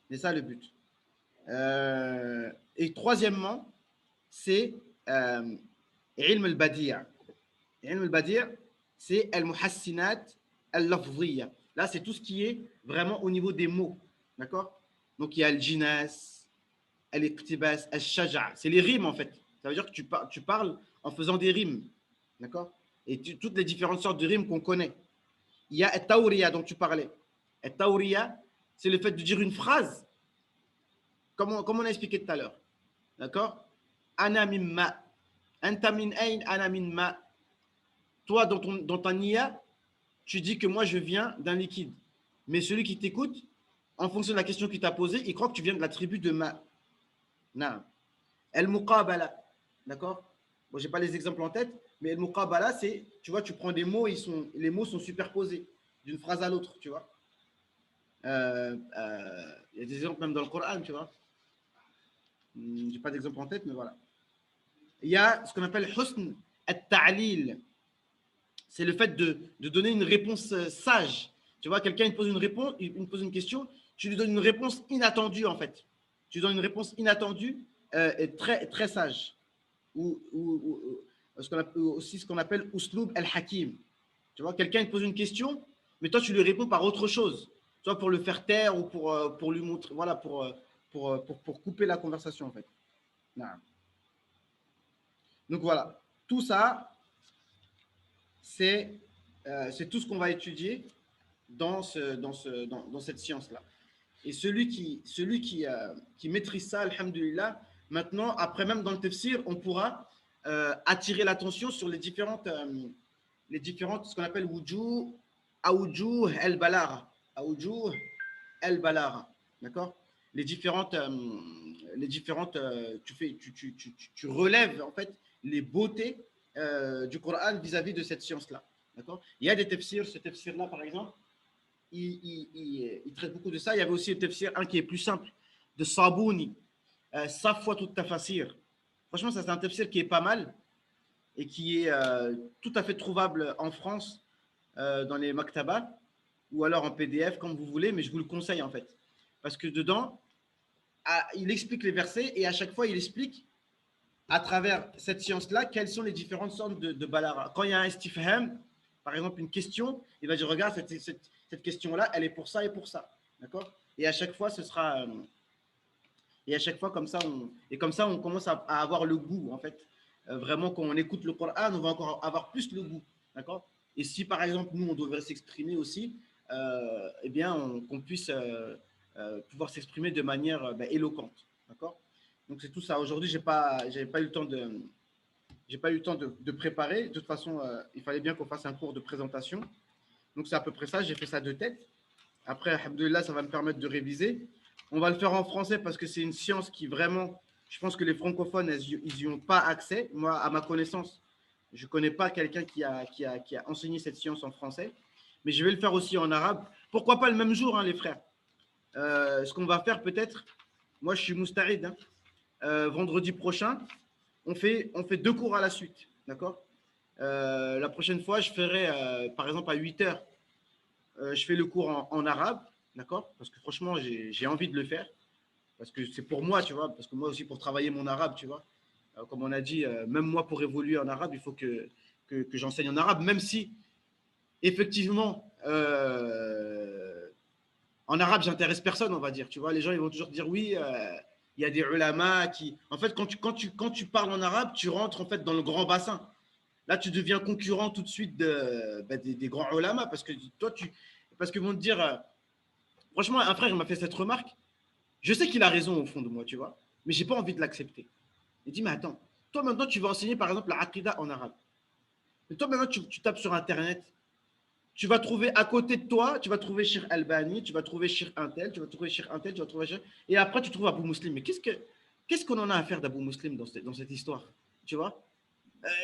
C'est ça le but. Et troisièmement, c'est ilm al-badi'. Ilm al-badi', c'est al-muhassinat al-lafziyya. Là, c'est tout ce qui est vraiment au niveau des mots. D'accord? Donc, il y a al-jinas, al-iqtibas, al-shaja'. C'est les rimes, en fait. Ça veut dire que tu parles en faisant des rimes. D'accord? Et toutes les différentes sortes de rimes qu'on connaît. Il y a al-tawriya dont tu parlais. Al-tawriya, c'est le fait de dire une phrase, comme on a expliqué tout à l'heure. D'accord? Ana min ma. Anta min ayn, ana min ma. Toi, dans ta niya, tu dis que moi, je viens d'un liquide. Mais celui qui t'écoute, en fonction de la question qu'il t'a posée, il croit que tu viens de la tribu de ma. Na. El-muqabala. D'accord? Bon, je n'ai pas les exemples en tête, mais el-muqabala, c'est, tu vois, tu prends des mots, les mots sont superposés d'une phrase à l'autre, tu vois. Il y a des exemples même dans le Coran, tu vois. Je n'ai pas d'exemple en tête, mais voilà. Il y a ce qu'on appelle husn at-ta'lil. C'est le fait de donner une réponse sage. Tu vois, quelqu'un il me pose une question, tu lui donnes une réponse inattendue en fait. Tu lui donnes une réponse inattendue et très, très sage. Ou aussi ce qu'on appelle usloub al-hakim. Tu vois, quelqu'un te pose une question, mais toi tu lui réponds par autre chose. Soit pour le faire taire ou pour lui montrer, voilà, pour couper la conversation en fait. Non. Donc voilà, tout ça, c'est tout ce qu'on va étudier dans cette science-là. Et celui qui maîtrise ça, alhamdulillah, maintenant, après même dans le tafsir, on pourra attirer l'attention sur les différentes, ce qu'on appelle wujuh al-balagha. Wujuh al-balagha. D'accord? Les différentes, tu relèves en fait les beautés du Coran vis-à-vis de cette science-là. D'accord? Il y a des tafsirs, ce tafsir-là par exemple, il traite beaucoup de ça. Il y avait aussi le tafsir, un qui est plus simple, de Sabouni, Safwat Tafasir. Franchement, ça c'est un tafsir qui est pas mal et qui est tout à fait trouvable en France dans les maktabas ou alors en PDF, comme vous voulez, mais je vous le conseille en fait. Parce que dedans, il explique les versets et à chaque fois, il explique à travers cette science-là quelles sont les différentes sortes de balara. Quand il y a un istifham, par exemple une question, il va dire regarde, cette question-là, elle est pour ça et pour ça. D'accord? Et à chaque fois, ce sera. Et à chaque fois, comme ça, on commence à avoir le goût, en fait. Vraiment, quand on écoute le Coran, on va encore avoir plus le goût. D'accord? Et si, par exemple, nous, on devrait s'exprimer aussi, eh bien, qu'on puisse pouvoir s'exprimer de manière éloquente. D'accord? Donc, c'est tout ça. Aujourd'hui, j'avais pas eu le temps de préparer. De toute façon, il fallait bien qu'on fasse un cours de présentation. Donc, c'est à peu près ça. J'ai fait ça de tête. Après, alhamdoulilah, ça va me permettre de réviser. On va le faire en français parce que c'est une science qui vraiment, je pense que les francophones, ils n'y ont pas accès. Moi, à ma connaissance, je ne connais pas quelqu'un qui a enseigné cette science en français. Mais je vais le faire aussi en arabe. Pourquoi pas le même jour, hein, les frères? Ce qu'on va faire peut-être, moi, je suis mousta'id. Vendredi prochain, on fait 2 cours à la suite. D'accord? La prochaine fois, je ferai, par exemple, à 8 heures, je fais le cours en arabe, d'accord? Parce que franchement, j'ai envie de le faire. Parce que c'est pour moi, tu vois. Parce que moi aussi, pour travailler mon arabe, tu vois. Comme on a dit, même moi, pour évoluer en arabe, il faut que j'enseigne en arabe. Même si, effectivement, en arabe, j'intéresse personne, on va dire. Tu vois, les gens, ils vont toujours dire oui. Il y a des ulama qui… En fait, quand tu parles en arabe, tu rentres en fait dans le grand bassin. Là, tu deviens concurrent tout de suite des grands ulama parce que toi, parce qu'ils vont te dire… franchement, un frère, il m'a fait cette remarque. Je sais qu'il a raison au fond de moi, tu vois, mais j'ai pas envie de l'accepter. Il dit, mais attends, toi maintenant, tu vas enseigner par exemple la aqidah en arabe. Et toi maintenant, tu tapes sur Internet. Tu vas trouver à côté de toi, tu vas trouver Cheikh Albani, tu vas trouver Cheikh Intel, tu vas trouver Cheikh Intel, tu vas trouver Cheikh… Et après, tu trouves Abou Muslim. Mais qu'est-ce qu'on en a à faire d'Abou Muslim dans cette histoire? Tu vois?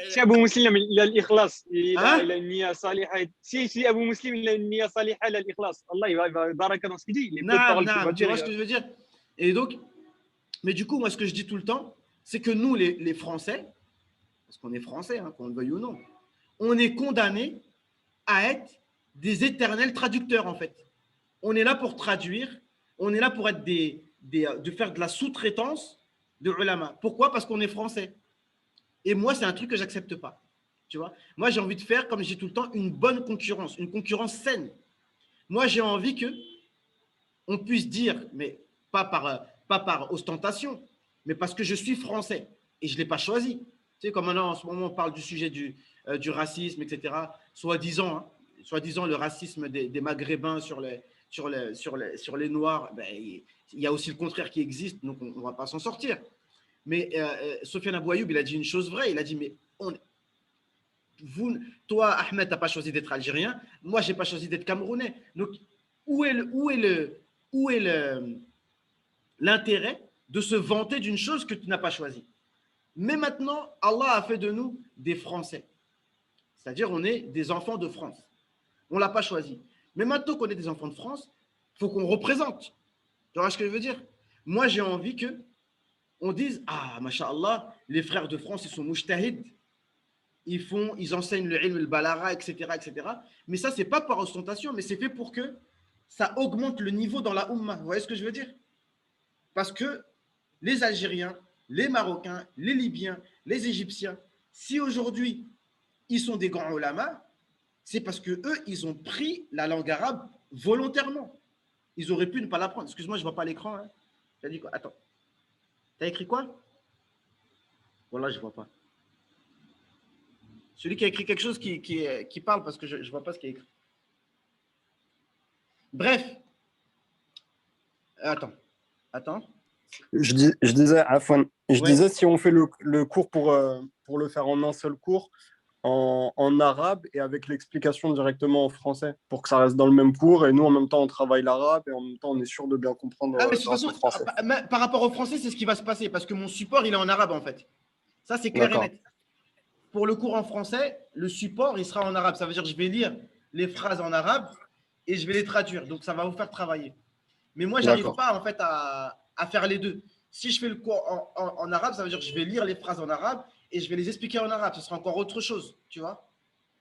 Si Abu Muslim, il a l'ikhlas, il Hein? a une niya saliha. Si Abu Muslim, il a une niya saliha, il a l'ikhlas. Allah, il va baraka dans ce qu'il dit. Les peu de Naam, paroles qu'il va naam, tu dire. vois ce que je veux dire? Et donc, mais du coup, moi, ce que je dis tout le temps, c'est que nous, les Français, parce qu'on est Français, hein, qu'on le veuille ou non, on est condamnés à être des éternels traducteurs, en fait. On est là pour traduire, on est là pour être de faire de la sous-traitance de ulama. Pourquoi? Parce qu'on est Français. Et moi, c'est un truc que j'accepte pas. Tu vois? Moi, j'ai envie de faire, comme je dis tout le temps, une bonne concurrence, une concurrence saine. Moi, j'ai envie que on puisse dire, mais pas par ostentation, mais parce que je suis français et je ne l'ai pas choisi. Tu sais, comme maintenant, en ce moment, on parle du sujet du racisme, etc. Soi-disant, hein, soi-disant le racisme des Maghrébins sur les Noirs, ben, il y a aussi le contraire qui existe, donc on ne va pas s'en sortir. Mais Sofiane Abouayoub, il a dit une chose vraie, il a dit, mais toi, Ahmed, tu n'as pas choisi d'être algérien, moi, je n'ai pas choisi d'être camerounais. Donc, où est l'intérêt de se vanter d'une chose que tu n'as pas choisie? Mais maintenant, Allah a fait de nous des Français. C'est-à-dire, on est des enfants de France. On ne l'a pas choisi. Mais maintenant qu'on est des enfants de France, il faut qu'on représente. Tu vois ce que je veux dire? Moi, j'ai envie qu'on dise, ah, masha'Allah, les frères de France, ils sont mujtahid. Ils enseignent le ilm, le balara, etc., etc. Mais ça, ce n'est pas par ostentation, mais c'est fait pour que ça augmente le niveau dans la Ummah. Vous voyez ce que je veux dire? Parce que les Algériens, les Marocains, les Libyens, les Égyptiens, si aujourd'hui ils sont des grands ulama, c'est parce que eux, ils ont pris la langue arabe volontairement. Ils auraient pu ne pas l'apprendre. Excuse-moi, je ne vois pas l'écran. Hein. Tu as dit quoi? Attends. Tu as écrit quoi? Voilà, je ne vois pas. Celui qui a écrit quelque chose qui parle parce que je ne vois pas ce qu'il a écrit. Bref. Attends. Je disais, Afwan, Ouais. disais, si on fait le cours pour le faire en un seul cours, en arabe et avec l'explication directement en français, pour que ça reste dans le même cours, et nous, en même temps, on travaille l'arabe, et en même temps, on est sûr de bien comprendre Ah, mais de toute grâce façon, au français. par rapport au français, c'est ce qui va se passer, parce que mon support, il est en arabe, en fait. Ça, c'est clair et net. Pour le cours en français, le support, il sera en arabe. Ça veut dire que je vais lire les phrases en arabe et je vais les traduire. Donc, ça va vous faire travailler. Mais moi, je n'arrive pas, en fait, à faire les deux. Si je fais le cours en arabe, ça veut dire que je vais lire les phrases en arabe et je vais les expliquer en arabe. Ce sera encore autre chose, tu vois.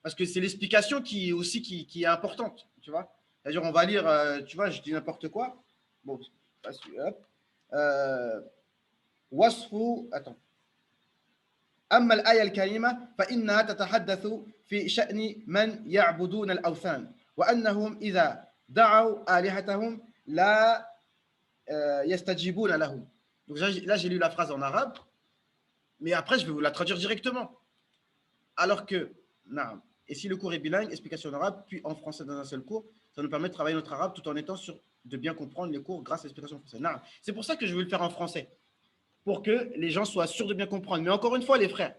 Parce que c'est l'explication qui est importante, tu vois. C'est-à-dire, on va lire, tu vois, je dis n'importe quoi. Bon, hop. Wasfu, attends. أما الآية الكريمة فإنها تتحدث في شأن من يعبدون الأوثان وأنهم إذا دعوا آلهتهم لا يستجيبون لهم. Donc là, j'ai lu la phrase en arabe, mais après, je vais vous la traduire directement. Alors que, non. Et si le cours est bilingue, explication en arabe, puis en français dans un seul cours, ça nous permet de travailler notre arabe tout en étant sûr de bien comprendre les cours grâce à l'explication française. Non. C'est pour ça que je veux le faire en français, pour que les gens soient sûrs de bien comprendre. Mais encore une fois, les frères,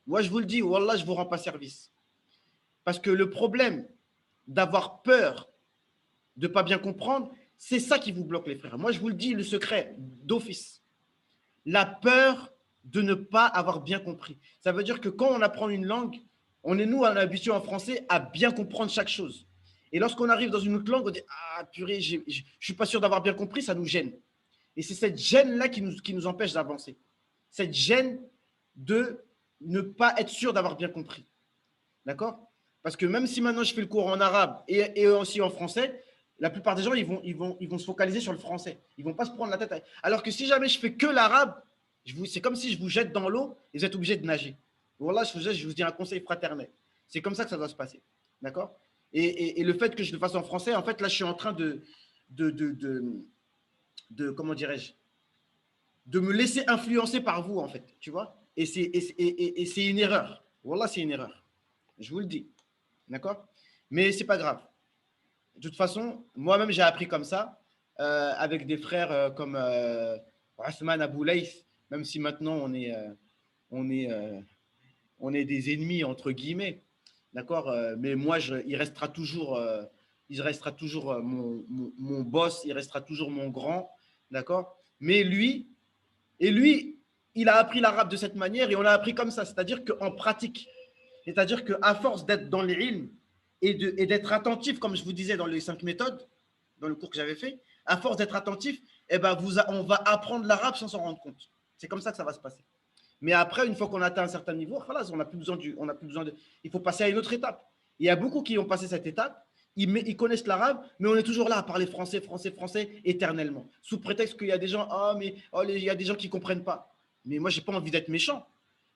moi, je vous le dis, wallah, je ne vous rends pas service. Parce que le problème d'avoir peur de ne pas bien comprendre, c'est ça qui vous bloque, les frères. Moi, je vous le dis, le secret d'office. La peur de ne pas avoir bien compris. Ça veut dire que quand on apprend une langue, on est habitués en français à bien comprendre chaque chose. Et lorsqu'on arrive dans une autre langue, on dit « Ah, purée, je ne suis pas sûr d'avoir bien compris », ça nous gêne. Et c'est cette gêne-là qui nous empêche d'avancer. Cette gêne de ne pas être sûr d'avoir bien compris. D'accord? Parce que même si maintenant je fais le cours en arabe et aussi en français, la plupart des gens, ils vont se focaliser sur le français. Ils ne vont pas se prendre la tête. Alors que si jamais je fais que l'arabe, c'est comme si je vous jette dans l'eau et vous êtes obligé de nager. Voilà, je vous dis un conseil fraternel. C'est comme ça que ça doit se passer. D'accord? Et le fait que je le fasse en français, en fait, là, je suis en train de comment dirais-je, de me laisser influencer par vous, en fait. Tu vois? Et c'est une erreur. Wallah, c'est une erreur. Je vous le dis. D'accord? Mais ce n'est pas grave. De toute façon, moi-même, j'ai appris comme ça, avec des frères comme Othman Abou Laïth, même si maintenant on est des ennemis, entre guillemets. D'accord? Mais moi, il restera toujours mon boss, il restera toujours mon grand. D'accord? Mais lui, il a appris l'arabe de cette manière et on l'a appris comme ça, c'est-à-dire qu'en pratique. C'est-à-dire qu'à force d'être dans les ilms et d'être attentif, comme je vous disais dans les 5 méthodes, dans le cours que j'avais fait, à force d'être attentif, eh ben on va apprendre l'arabe sans s'en rendre compte. C'est comme ça que ça va se passer. Mais après, une fois qu'on atteint un certain niveau, voilà, on n'a plus besoin il faut passer à une autre étape. Il y a beaucoup qui ont passé cette étape, ils connaissent l'arabe, mais on est toujours là à parler français, français, français éternellement. Sous prétexte qu'il y a des gens, il y a des gens qui ne comprennent pas. Mais moi, je n'ai pas envie d'être méchant.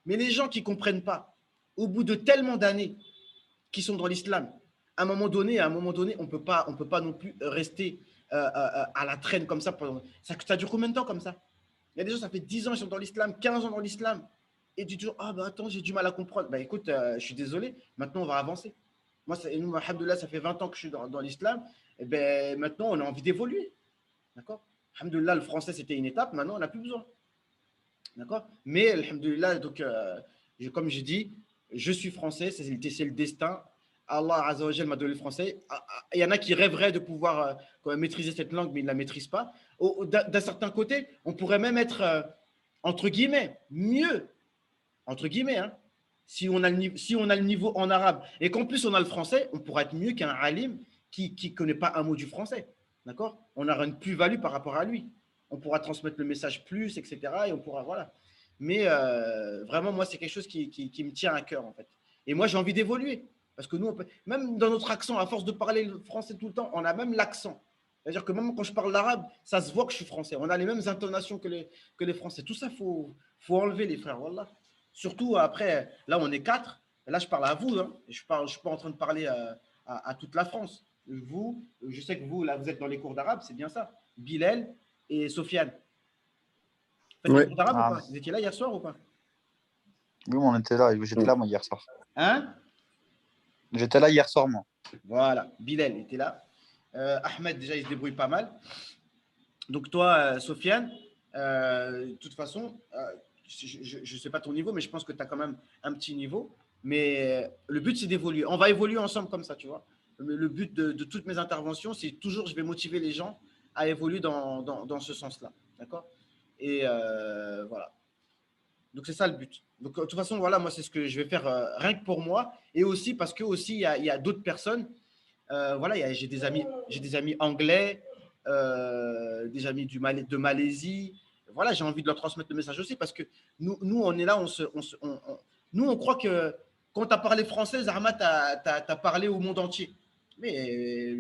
Mais les gens qui ne comprennent pas, au bout de tellement d'années qui sont dans l'islam, à un moment donné, on ne peut pas non plus rester à la traîne comme ça. Ça dure combien de temps comme ça? Il y a des gens, ça fait 10 ans, ils sont dans l'islam, 15 ans dans l'islam. Et tu dis toujours, attends, j'ai du mal à comprendre. Écoute, je suis désolé, maintenant on va avancer. Moi, nous, alhamdoulilah, ça fait 20 ans que je suis dans l'islam. Et maintenant, on a envie d'évoluer. D'accord? Alhamdoulilah, le français, c'était une étape. Maintenant, on n'a plus besoin. D'accord? Mais, alhamdoulilah, donc, comme je dis, je suis français, c'est le destin. Allah Azza wa Jal m'a donné le français. Il y en a qui rêveraient de pouvoir maîtriser cette langue, mais ils ne la maîtrisent pas. D'un certain côté, on pourrait même être, entre guillemets, mieux, entre guillemets, hein, si on a le niveau en arabe et qu'en plus on a le français, on pourrait être mieux qu'un alim qui ne connaît pas un mot du français. D'accord? On aura une plus-value par rapport à lui. On pourra transmettre le message plus, etc. Et on pourra, voilà. Mais vraiment, moi, c'est quelque chose qui me tient à cœur, en fait. Et moi, j'ai envie d'évoluer. Parce que nous, même dans notre accent, à force de parler le français tout le temps, on a même l'accent. C'est-à-dire que même quand je parle l'arabe, ça se voit que je suis français. On a les mêmes intonations que les Français. Tout ça, faut enlever, les frères. Wallah. Surtout après, là, on est 4. Là, je parle à vous. Hein. Je ne suis pas en train de parler à toute la France. Vous, je sais que vous, là, vous êtes dans les cours d'arabe, c'est bien ça. Bilal et Sofiane. Vous faites les cours d'arabe ou pas? Vous étiez là hier soir ou pas? Oui, on était là. J'étais là, moi, hier soir. Hein? J'étais là hier soir, moi. Voilà, Bilal était là. Ahmed, déjà, il se débrouille pas mal. Donc, toi, Sofiane, de toute façon, je ne sais pas ton niveau, mais je pense que tu as quand même un petit niveau. Mais le but, c'est d'évoluer. On va évoluer ensemble comme ça, tu vois. Le but de toutes mes interventions, c'est toujours, je vais motiver les gens à évoluer dans ce sens-là. D'accord? Et voilà. Donc, c'est ça le but. Donc, de toute façon, voilà, moi, c'est ce que je vais faire rien que pour moi. Et aussi parce que aussi il y a d'autres personnes. Voilà, j'ai des amis anglais, des amis de Malaisie. Voilà, j'ai envie de leur transmettre le message aussi parce que nous on est là, nous, on croit que quand tu as parlé français, Zahma, tu as parlé au monde entier. Mais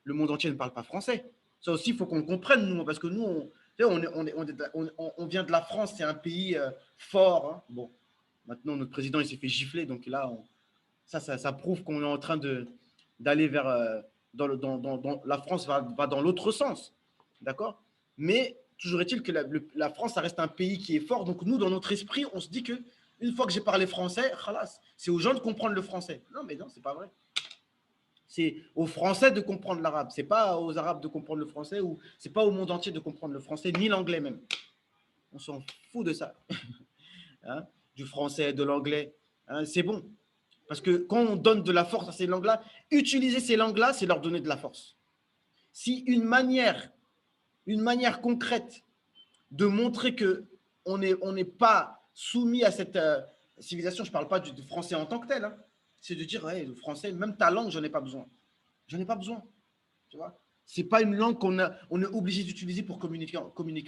le monde entier ne parle pas français. Ça aussi, il faut qu'on le comprenne, nous, parce que nous, on vient de la France, c'est un pays fort. Hein. Bon, maintenant, notre président, il s'est fait gifler, donc là, ça prouve qu'on est en train d'aller vers… la France va dans l'autre sens. D'accord? Mais toujours est-il que la France, ça reste un pays qui est fort. Donc, nous, dans notre esprit, on se dit que une fois que j'ai parlé français, c'est aux gens de comprendre le français. Non, mais non, c'est pas vrai. C'est aux Français de comprendre l'arabe. C'est pas aux Arabes de comprendre le français ou c'est pas au monde entier de comprendre le français, ni l'anglais même. On s'en fout de ça. Hein? Du français, de l'anglais. Hein? C'est bon. Parce que quand on donne de la force à ces langues-là, utiliser ces langues-là, c'est leur donner de la force. Si une manière concrète de montrer qu'on n'est pas soumis à cette civilisation, je ne parle pas du français en tant que tel, hein, c'est de dire, ouais, le français, même ta langue, j'en ai pas besoin. J'en ai pas besoin. Tu vois? Ce n'est pas une langue on est obligé d'utiliser pour communiquer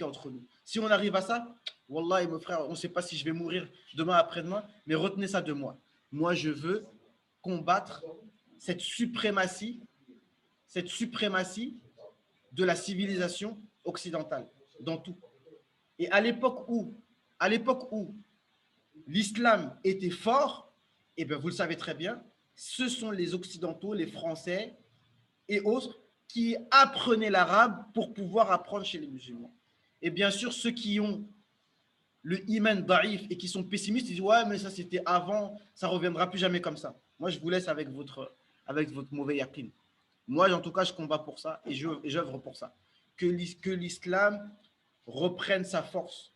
entre nous. Si on arrive à ça, Wallah, mon frère, on ne sait pas si je vais mourir demain après-demain, mais retenez ça de moi. Moi, je veux combattre cette suprématie de la civilisation occidentale dans tout. Et à l'époque où l'islam était fort, et bien vous le savez très bien, ce sont les Occidentaux, les Français et autres qui apprenaient l'arabe pour pouvoir apprendre chez les musulmans. Et bien sûr, ceux qui ont le iman daïf et qui sont pessimistes, ils disent ouais, mais ça c'était avant, ça ne reviendra plus jamais comme ça. Moi, je vous laisse avec votre mauvais yaqin. Moi, en tout cas, je combats pour ça et j'œuvre pour ça. Que l'islam reprenne sa force.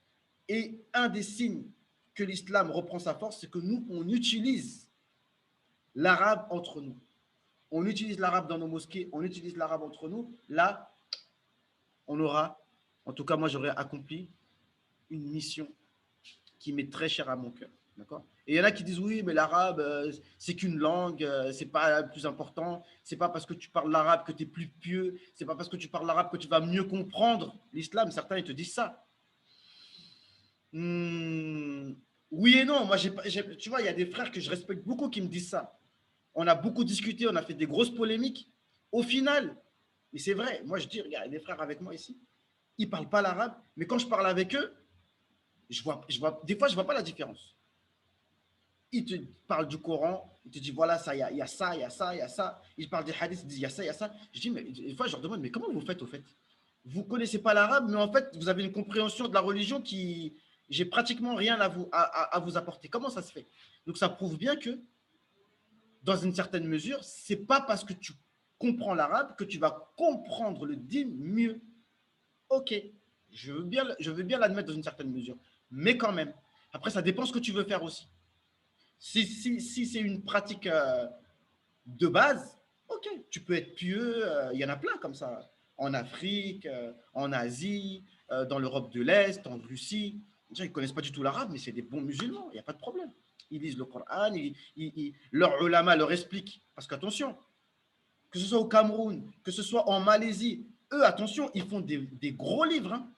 Et un des signes que l'islam reprend sa force, c'est que nous, on utilise l'arabe entre nous. On utilise l'arabe dans nos mosquées, on utilise l'arabe entre nous. Là, on aura, en tout cas, moi, j'aurais accompli une mission qui m'est très cher à mon cœur. D'accord. Et il y en a qui disent oui, mais l'arabe, c'est qu'une langue, c'est pas le plus important. C'est pas parce que tu parles l'arabe que tu es plus pieux. C'est pas parce que tu parles l'arabe que tu vas mieux comprendre l'islam. Certains, ils te disent ça. Oui et non. Moi, tu vois, il y a des frères que je respecte beaucoup qui me disent ça. On a beaucoup discuté, on a fait des grosses polémiques. Au final, mais c'est vrai, moi je dis, regarde, il y a des frères avec moi ici, ils ne parlent pas l'arabe, mais quand je parle avec eux, des fois, je ne vois pas la différence. Ils te parlent du Coran, ils te disent, voilà, ça, il y a ça, il y a ça, il y a ça. Ils parlent des hadiths, ils disent, il y a ça, il y a ça. Je dis, mais des fois, je leur demande, mais comment vous faites au fait? Vous ne connaissez pas l'arabe, mais en fait, vous avez une compréhension de la religion qui, j'ai pratiquement rien à vous apporter. Comment ça se fait? Donc, ça prouve bien que, dans une certaine mesure, ce n'est pas parce que tu comprends l'arabe que tu vas comprendre le dîn mieux. Ok, je veux bien l'admettre dans une certaine mesure, mais quand même. Après, ça dépend ce que tu veux faire aussi. Si c'est une pratique de base, ok, tu peux être pieux, il y en a plein comme ça, en Afrique, en Asie, dans l'Europe de l'Est, en Russie. Ils ne connaissent pas du tout l'arabe, mais c'est des bons musulmans, il n'y a pas de problème. Ils lisent le Coran, leur ulama leur explique. Parce qu'attention, que ce soit au Cameroun, que ce soit en Malaisie, eux, attention, ils font des gros livres, hein,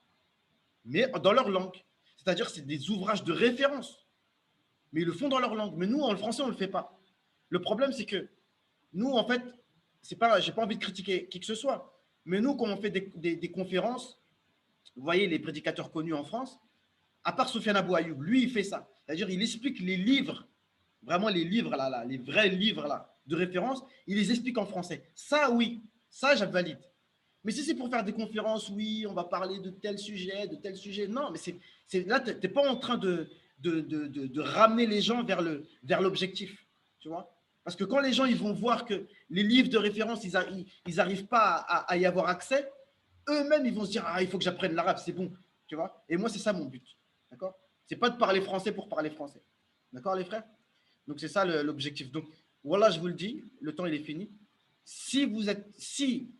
mais dans leur langue. C'est-à-dire que c'est des ouvrages de référence. Mais ils le font dans leur langue. Mais nous, en français, on ne le fait pas. Le problème, c'est que nous, en fait, je n'ai pas envie de critiquer qui que ce soit, mais nous, quand on fait des conférences, vous voyez les prédicateurs connus en France, à part Soufiane Abou Ayoub, lui, il fait ça. C'est-à-dire, il explique les livres, vraiment les livres, là, les vrais livres là, de référence, il les explique en français. Ça, oui, ça, je valide. Mais si c'est pour faire des conférences, oui, on va parler de tel sujet, non, mais là, tu n'es pas en train de ramener les gens vers l'objectif, tu vois. Parce que quand les gens ils vont voir que les livres de référence, ils n'arrivent pas à y avoir accès, eux-mêmes, ils vont se dire, ah, il faut que j'apprenne l'arabe, c'est bon, tu vois. Et moi, c'est ça mon but, d'accord. C'est pas de parler français pour parler français, d'accord, les frères. Donc, c'est ça l'objectif. Donc, voilà, je vous le dis, le temps, il est fini. Si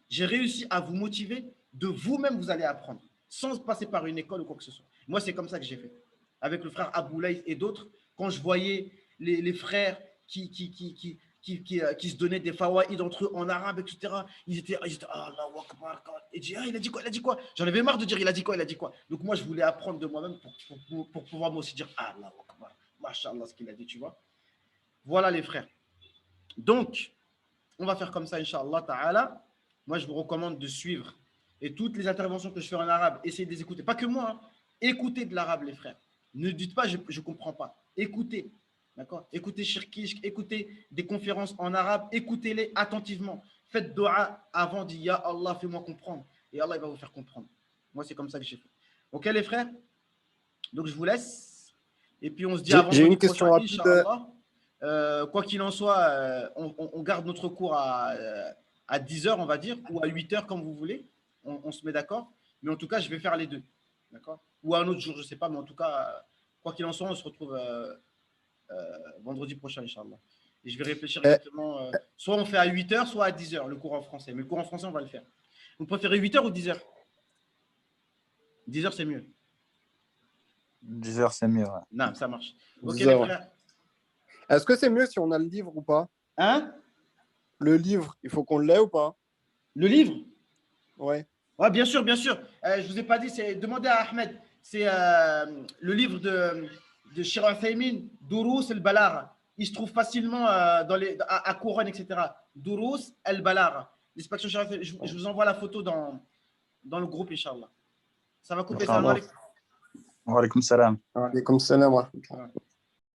j'ai réussi à vous motiver, de vous-même, vous allez apprendre, sans passer par une école ou quoi que ce soit. Moi, c'est comme ça que j'ai fait. Avec le frère Aboulaye et d'autres, quand je voyais les frères qui se donnaient des fawaïd entre eux en arabe, etc., ils étaient ah, Allahu Akbar. Et dit, ah, il a dit quoi? J'en avais marre de dire, il a dit quoi? Donc, moi, je voulais apprendre de moi-même pour pouvoir moi aussi dire, ah, Allahu Akbar, Masha'Allah, ce qu'il a dit, tu vois. Voilà, les frères. Donc, on va faire comme ça, Inch'Allah Ta'ala. Moi, je vous recommande de suivre. Et toutes les interventions que je fais en arabe, essayez de les écouter. Pas que moi, hein. Écoutez de l'arabe, les frères. Ne dites pas, je ne comprends pas. Écoutez. D'accord? Écoutez Shirkish, écoutez des conférences en arabe, écoutez-les attentivement. Faites dua avant, dites Ya Allah, fais-moi comprendre. Et Allah, il va vous faire comprendre. Moi, c'est comme ça que j'ai fait. Ok, les frères? Donc, je vous laisse. Et puis, on se dit avant j'ai une question rapide. Quoi qu'il en soit, on garde notre cours à 10h, on va dire, ou à 8h, comme vous voulez. On se met d'accord. Mais en tout cas, je vais faire les deux. D'accord? Ou à un autre jour, je ne sais pas. Mais en tout cas, quoi qu'il en soit, on se retrouve vendredi prochain, Inch'Allah. Et je vais réfléchir exactement. Soit on fait à 8h, soit à 10h, le cours en français. Mais le cours en français, on va le faire. Vous préférez 8h ou 10h? 10h, c'est mieux. 10h, c'est mieux. Ouais. Non, ça marche. Ok, 10 les heures. frères. Est-ce que c'est mieux si on a le livre ou pas? Hein? Le livre, il faut qu'on l'ait ou pas? Le livre? Ouais. Ouais, bien sûr, bien sûr. Je ne vous ai pas dit, demandez à Ahmed. C'est le livre de Shira Faymin, Durous el-Balara. Il se trouve facilement à Couronne, etc. Durous el-Balara. L'inspection Shira Faymin. Je vous envoie la photo dans le groupe, Inch'Allah. Ça va couper ça. Wa alaykoum salam. Wa alaykoum salam.